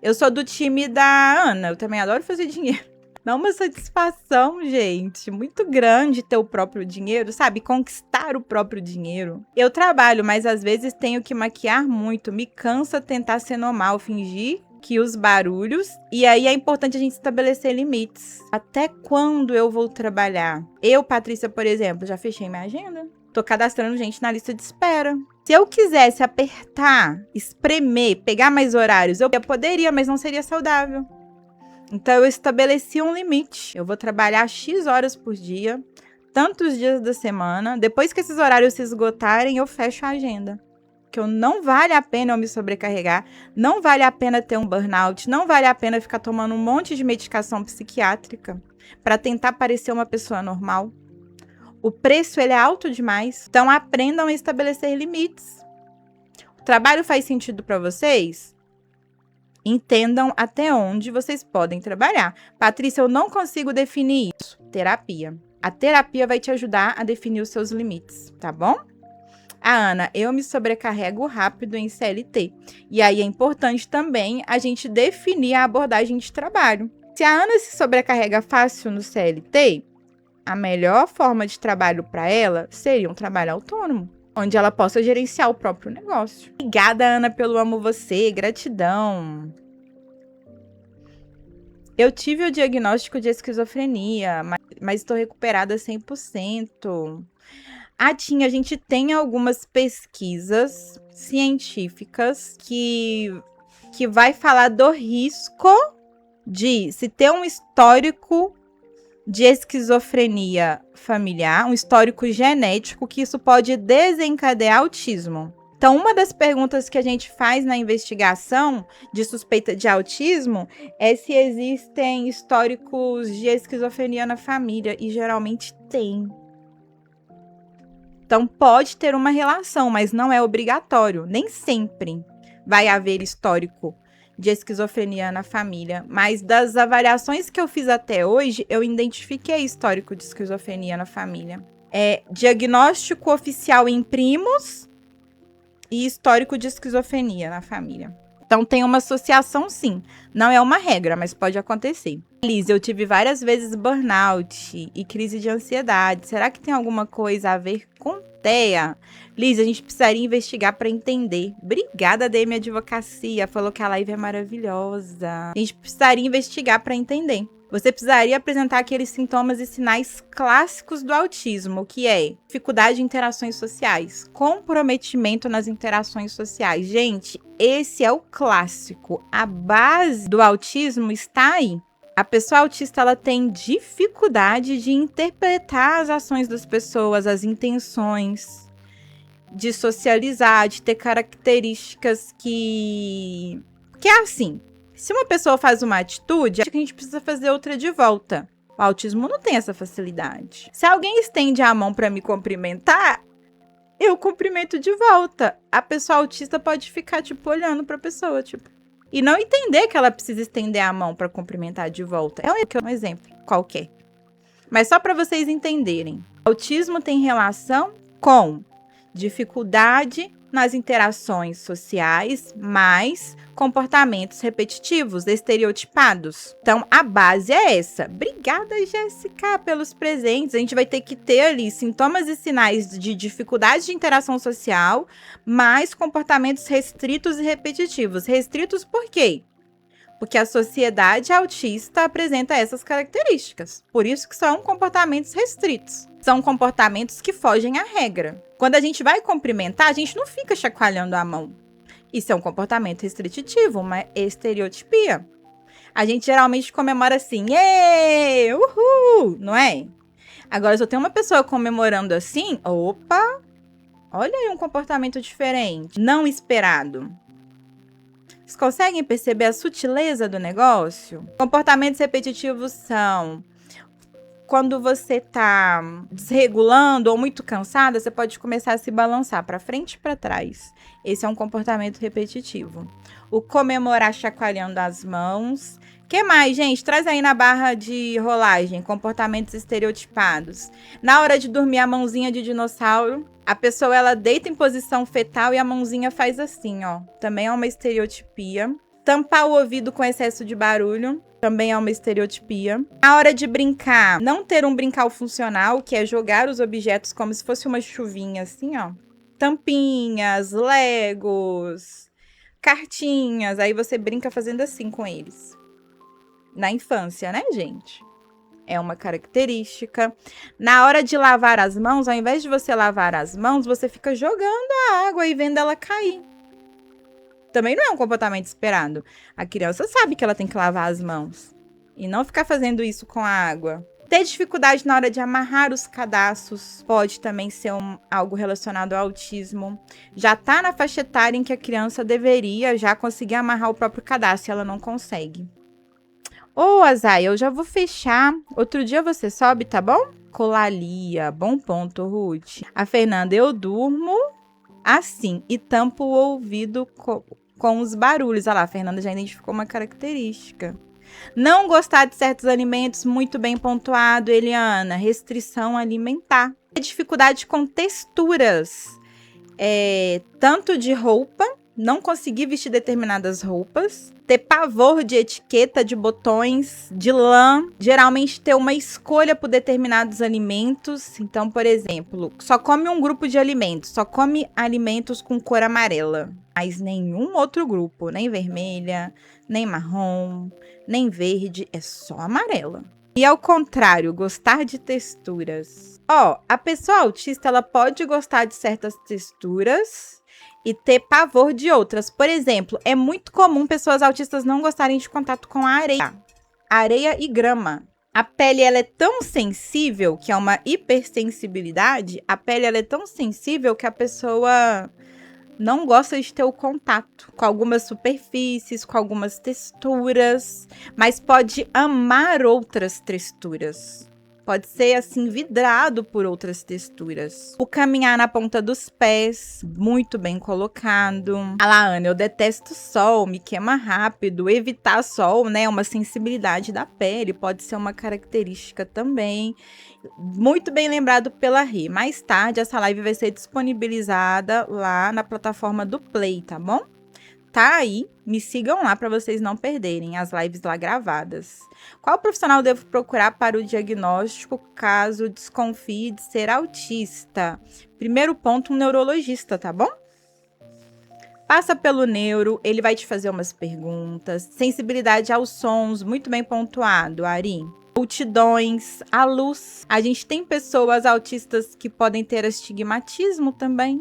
Eu sou do time da Ana, eu também adoro fazer dinheiro. Dá uma satisfação, gente, muito grande ter o próprio dinheiro, sabe? Conquistar o próprio dinheiro. Eu trabalho, mas às vezes tenho que maquiar muito. Me cansa tentar ser normal, fingir que os barulhos. E aí é importante a gente estabelecer limites. Até quando eu vou trabalhar? Eu, Patrícia, por exemplo, já fechei minha agenda. Tô cadastrando gente na lista de espera. Se eu quisesse apertar, espremer, pegar mais horários, eu poderia, mas não seria saudável. Então eu estabeleci um limite. Eu vou trabalhar X horas por dia, tantos dias da semana. Depois que esses horários se esgotarem, eu fecho a agenda. Que não vale a pena eu me sobrecarregar, não vale a pena ter um burnout, não vale a pena ficar tomando um monte de medicação psiquiátrica para tentar parecer uma pessoa normal. O preço, ele é alto demais. Então aprendam a estabelecer limites. O trabalho faz sentido para vocês? Entendam até onde vocês podem trabalhar. Patrícia, eu não consigo definir isso. Terapia. A terapia vai te ajudar a definir os seus limites, tá bom? Ana, eu me sobrecarrego rápido em CLT. E aí é importante também a gente definir a abordagem de trabalho. Se a Ana se sobrecarrega fácil no CLT, a melhor forma de trabalho para ela seria um trabalho autônomo, onde ela possa gerenciar o próprio negócio. Obrigada, Ana, pelo amo você. Gratidão. Eu tive o diagnóstico de esquizofrenia, mas estou recuperada 100%. Tim, a gente tem algumas pesquisas científicas que vai falar do risco de se ter um histórico de esquizofrenia familiar, um histórico genético, que isso pode desencadear autismo. Então, uma das perguntas que a gente faz na investigação de suspeita de autismo é se existem históricos de esquizofrenia na família, e geralmente tem. Então, pode ter uma relação, mas não é obrigatório. Nem sempre vai haver histórico de esquizofrenia na família. Mas das avaliações que eu fiz até hoje, eu identifiquei histórico de esquizofrenia na família. Diagnóstico oficial em primos e histórico de esquizofrenia na família. Então, tem uma associação, sim. Não é uma regra, mas pode acontecer. Liz, eu tive várias vezes burnout e crise de ansiedade. Será que tem alguma coisa a ver com TEA? Liz, a gente precisaria investigar para entender. Obrigada, DM Advocacia. Falou que a live é maravilhosa. A gente precisaria investigar para entender. Você precisaria apresentar aqueles sintomas e sinais clássicos do autismo, que é dificuldade em interações sociais, comprometimento nas interações sociais. Gente, esse é o clássico. A base do autismo está aí. A pessoa autista, ela tem dificuldade de interpretar as ações das pessoas, as intenções, de socializar, de ter características que é assim. Se uma pessoa faz uma atitude, acho que a gente precisa fazer outra de volta. O autismo não tem essa facilidade. Se alguém estende a mão para me cumprimentar, eu cumprimento de volta. A pessoa autista pode ficar, tipo, olhando pra pessoa, tipo, e não entender que ela precisa estender a mão para cumprimentar de volta. É um exemplo qualquer. Mas só para vocês entenderem. Autismo tem relação com dificuldade nas interações sociais, mais comportamentos repetitivos, estereotipados. Então, a base é essa. Obrigada, Jéssica, pelos presentes. A gente vai ter que ter ali sintomas e sinais de dificuldade de interação social, mais comportamentos restritos e repetitivos. Restritos por quê? Porque a sociedade autista apresenta essas características. Por isso que são comportamentos restritos. São comportamentos que fogem à regra. Quando a gente vai cumprimentar, a gente não fica chacoalhando a mão. Isso é um comportamento restritivo, uma estereotipia. A gente geralmente comemora assim, ê, uhul, não é? Agora, se eu tenho uma pessoa comemorando assim, opa, olha aí um comportamento diferente, não esperado. Vocês conseguem perceber a sutileza do negócio? Comportamentos repetitivos são quando você tá desregulando ou muito cansada, você pode começar a se balançar para frente e para trás. Esse é um comportamento repetitivo. O comemorar chacoalhando as mãos. O que mais, gente? Traz aí na barra de rolagem, comportamentos estereotipados. Na hora de dormir, a mãozinha de dinossauro. A pessoa, ela deita em posição fetal e a mãozinha faz assim, ó. Também é uma estereotipia. Tampar o ouvido com excesso de barulho. Também é uma estereotipia. Na hora de brincar, não ter um brincar funcional, que é jogar os objetos como se fosse uma chuvinha, assim, ó. Tampinhas, legos, cartinhas. Aí você brinca fazendo assim com eles. Na infância, né, gente? É uma característica. Na hora de lavar as mãos, ao invés de você lavar as mãos, você fica jogando a água e vendo ela cair. Também não é um comportamento esperado. A criança sabe que ela tem que lavar as mãos. E não ficar fazendo isso com a água. Ter dificuldade na hora de amarrar os cadastros pode também ser algo relacionado ao autismo. Já está na faixa etária em que a criança deveria já conseguir amarrar o próprio cadastro e ela não consegue. Ô, Azai, eu já vou fechar. Outro dia você sobe, tá bom? Colalia, bom ponto, Ruth. A Fernanda, eu durmo assim e tampo o ouvido com os barulhos. Olha lá, a Fernanda já identificou uma característica. Não gostar de certos alimentos, muito bem pontuado, Eliana. Restrição alimentar. Dificuldade com texturas. Tanto de roupa, não conseguir vestir determinadas roupas. Ter pavor de etiqueta, de botões, de lã. Geralmente ter uma escolha por determinados alimentos. Então, por exemplo, só come um grupo de alimentos. Só come alimentos com cor amarela. Mas nenhum outro grupo. Nem vermelha, nem marrom, nem verde. É só amarela. E ao contrário, gostar de texturas. A pessoa autista, ela pode gostar de certas texturas e ter pavor de outras. Por exemplo, é muito comum pessoas autistas não gostarem de contato com a areia e grama. A pele, ela é tão sensível, que é uma hipersensibilidade, a pele, ela é tão sensível que a pessoa não gosta de ter o contato com algumas superfícies, com algumas texturas, mas pode amar outras texturas. Pode ser, assim, vidrado por outras texturas. O caminhar na ponta dos pés, muito bem colocado. A Laana, eu detesto sol, me queima rápido. Evitar sol, né, uma sensibilidade da pele, pode ser uma característica também. Muito bem lembrado pela Rê. Mais tarde, essa live vai ser disponibilizada lá na plataforma do Play, tá bom? Tá aí, me sigam lá para vocês não perderem as lives lá gravadas. Qual profissional devo procurar para o diagnóstico caso desconfie de ser autista? Primeiro ponto, um neurologista, tá bom? Passa pelo neuro, ele vai te fazer umas perguntas. Sensibilidade aos sons, muito bem pontuado, Ari. Multidões, a luz. A gente tem pessoas autistas que podem ter astigmatismo também.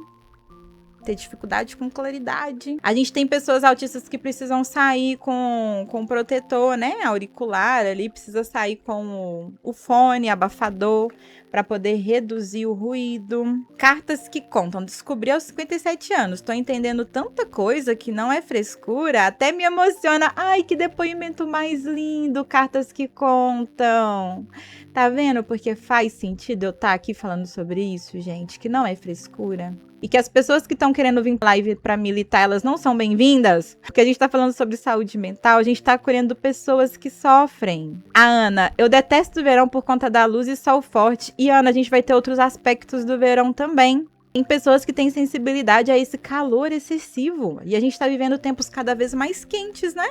Ter dificuldade com claridade. A gente tem pessoas autistas que precisam sair com protetor, né? Auricular ali, precisa sair com o fone, abafador, para poder reduzir o ruído. Cartas que contam. Descobri aos 57 anos. Tô entendendo tanta coisa que não é frescura. Até me emociona. Ai, que depoimento mais lindo. Cartas que contam. Tá vendo? Porque faz sentido eu estar aqui falando sobre isso, gente. Que não é frescura. E que as pessoas que estão querendo vir pra live pra militar, elas não são bem-vindas. Porque a gente tá falando sobre saúde mental, a gente tá acolhendo pessoas que sofrem. A Ana, eu detesto o verão por conta da luz e sol forte. E Ana, a gente vai ter outros aspectos do verão também. Tem pessoas que têm sensibilidade a esse calor excessivo. E a gente tá vivendo tempos cada vez mais quentes, né?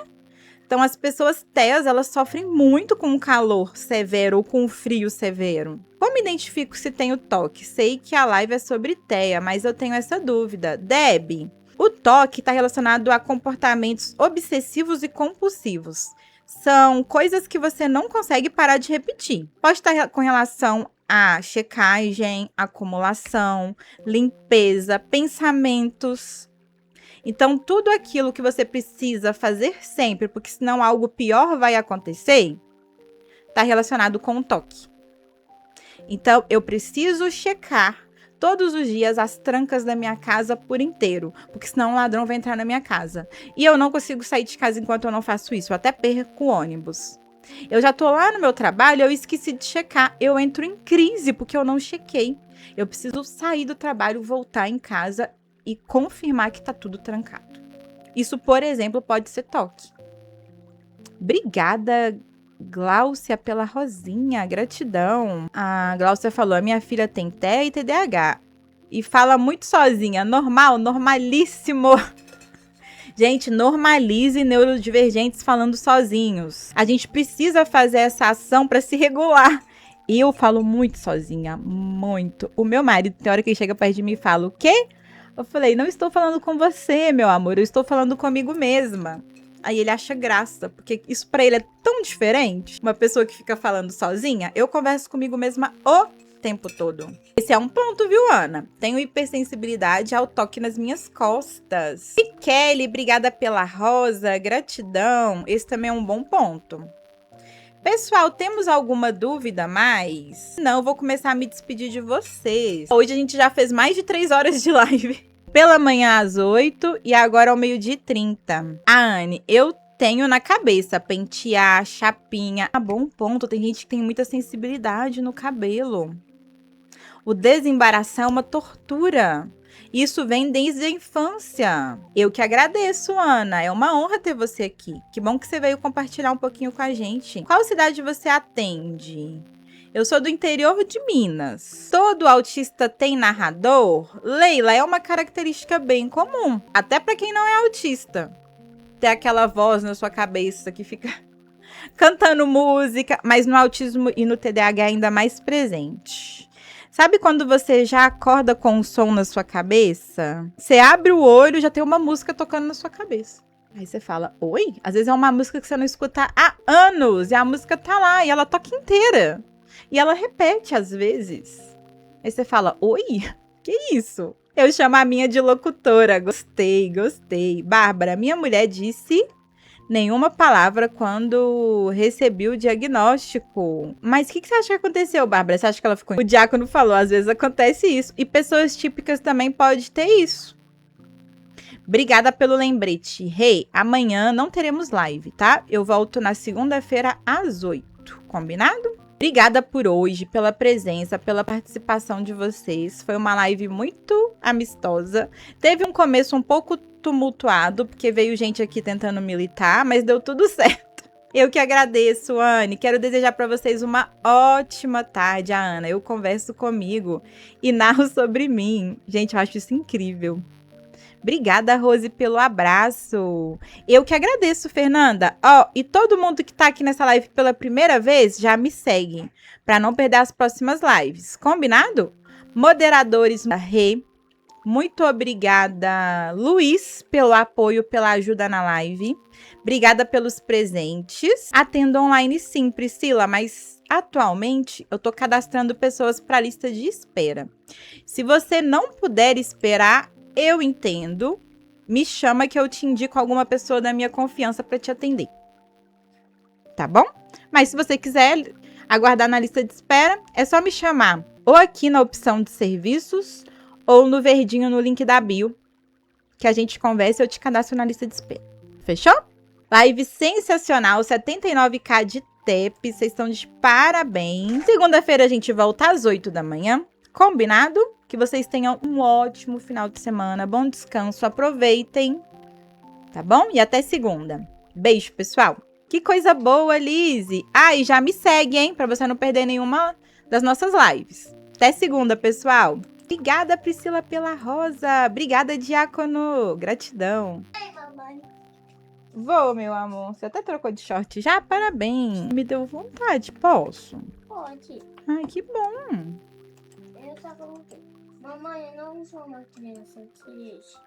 Então, as pessoas TEAs, elas sofrem muito com o calor severo ou com o frio severo. Como identifico se tenho toque? Sei que a live é sobre TEA, mas eu tenho essa dúvida. Deb, o toque está relacionado a comportamentos obsessivos e compulsivos. São coisas que você não consegue parar de repetir. Pode estar com relação a checagem, acumulação, limpeza, pensamentos. Então, tudo aquilo que você precisa fazer sempre, porque senão algo pior vai acontecer, está relacionado com o toque. Então, eu preciso checar todos os dias as trancas da minha casa por inteiro, porque senão o ladrão vai entrar na minha casa. E eu não consigo sair de casa enquanto eu não faço isso, eu até perco o ônibus. Eu já tô lá no meu trabalho, eu esqueci de checar, eu entro em crise porque eu não chequei. Eu preciso sair do trabalho, voltar em casa e confirmar que tá tudo trancado. Isso, por exemplo, pode ser toque. Obrigada, Gláucia, pela rosinha. Gratidão. A Gláucia falou, a minha filha tem TEA e TDAH. E fala muito sozinha. Normal, normalíssimo. Gente, normalize neurodivergentes falando sozinhos. A gente precisa fazer essa ação para se regular. E eu falo muito sozinha, muito. O meu marido, tem hora que ele chega perto de mim e fala, o quê? Eu falei, não estou falando com você, meu amor, eu estou falando comigo mesma. Aí ele acha graça, porque isso pra ele é tão diferente. Uma pessoa que fica falando sozinha, eu converso comigo mesma o tempo todo. Esse é um ponto, viu, Ana? Tenho hipersensibilidade ao toque nas minhas costas. E Kelly, obrigada pela rosa, gratidão. Esse também é um bom ponto. Pessoal, temos alguma dúvida mais? Não, eu vou começar a me despedir de vocês. Hoje a gente já fez mais de 3 horas de live. Pela manhã às 8 e agora ao 12h30. A Anne, eu tenho na cabeça pentear, chapinha. Ah, bom ponto, tem gente que tem muita sensibilidade no cabelo. O desembaraçar é uma tortura. Isso vem desde a infância. Eu que agradeço, Ana. É uma honra ter você aqui. Que bom que você veio compartilhar um pouquinho com a gente. Qual cidade você atende? Eu sou do interior de Minas. Todo autista tem narrador? Leila, é uma característica bem comum. Até para quem não é autista. Ter aquela voz na sua cabeça que fica cantando música. Mas no autismo e no TDAH ainda mais presente. Sabe quando você já acorda com um som na sua cabeça? Você abre o olho e já tem uma música tocando na sua cabeça. Aí você fala, oi? Às vezes é uma música que você não escuta há anos. E a música tá lá e ela toca inteira. E ela repete às vezes. Aí você fala, oi? Que isso? Eu chamo a minha de locutora. Gostei, gostei. Bárbara, minha mulher disse nenhuma palavra quando recebi o diagnóstico. Mas o que você acha que aconteceu, Bárbara? Você acha que ela ficou... O diácono falou, às vezes acontece isso. E pessoas típicas também podem ter isso. Obrigada pelo lembrete. Hey, amanhã não teremos live, tá? Eu volto na segunda-feira às 8. Combinado? Obrigada por hoje, pela presença, pela participação de vocês. Foi uma live muito amistosa. Teve um começo um pouco tumultuado, porque veio gente aqui tentando militar, mas deu tudo certo. Eu que agradeço, Anne. Quero desejar para vocês uma ótima tarde, Ana. Eu converso comigo e narro sobre mim. Gente, eu acho isso incrível. Obrigada, Rose, pelo abraço. Eu que agradeço, Fernanda. Ó, e todo mundo que tá aqui nessa live pela primeira vez, já me segue, para não perder as próximas lives. Combinado? Moderadores da Rê, muito obrigada, Luiz, pelo apoio, pela ajuda na live. Obrigada pelos presentes. Atendo online sim, Priscila, mas atualmente eu tô cadastrando pessoas para a lista de espera. Se você não puder esperar, eu entendo, me chama que eu te indico alguma pessoa da minha confiança para te atender. Tá bom? Mas se você quiser aguardar na lista de espera, é só me chamar. ou aqui na opção de serviços, ou no verdinho no link da bio, que a gente conversa e eu te cadastro na lista de espera. Fechou? Live sensacional, 79k de TEP, vocês estão de parabéns. Segunda-feira a gente volta às 8 da manhã, combinado? Que vocês tenham um ótimo final de semana, bom descanso, aproveitem, tá bom? E até segunda. Beijo, pessoal. Que coisa boa, Lizzy. Ah, e já me segue, hein? Pra você não perder nenhuma das nossas lives. Até segunda, pessoal. Obrigada, Priscila, pela rosa. Obrigada, Diácono. Gratidão. Vou, meu amor. Você até trocou de short já? Parabéns. Me deu vontade. Posso? Pode. Ai, que bom. Eu tava. Mamãe, eu não sou uma criança triste.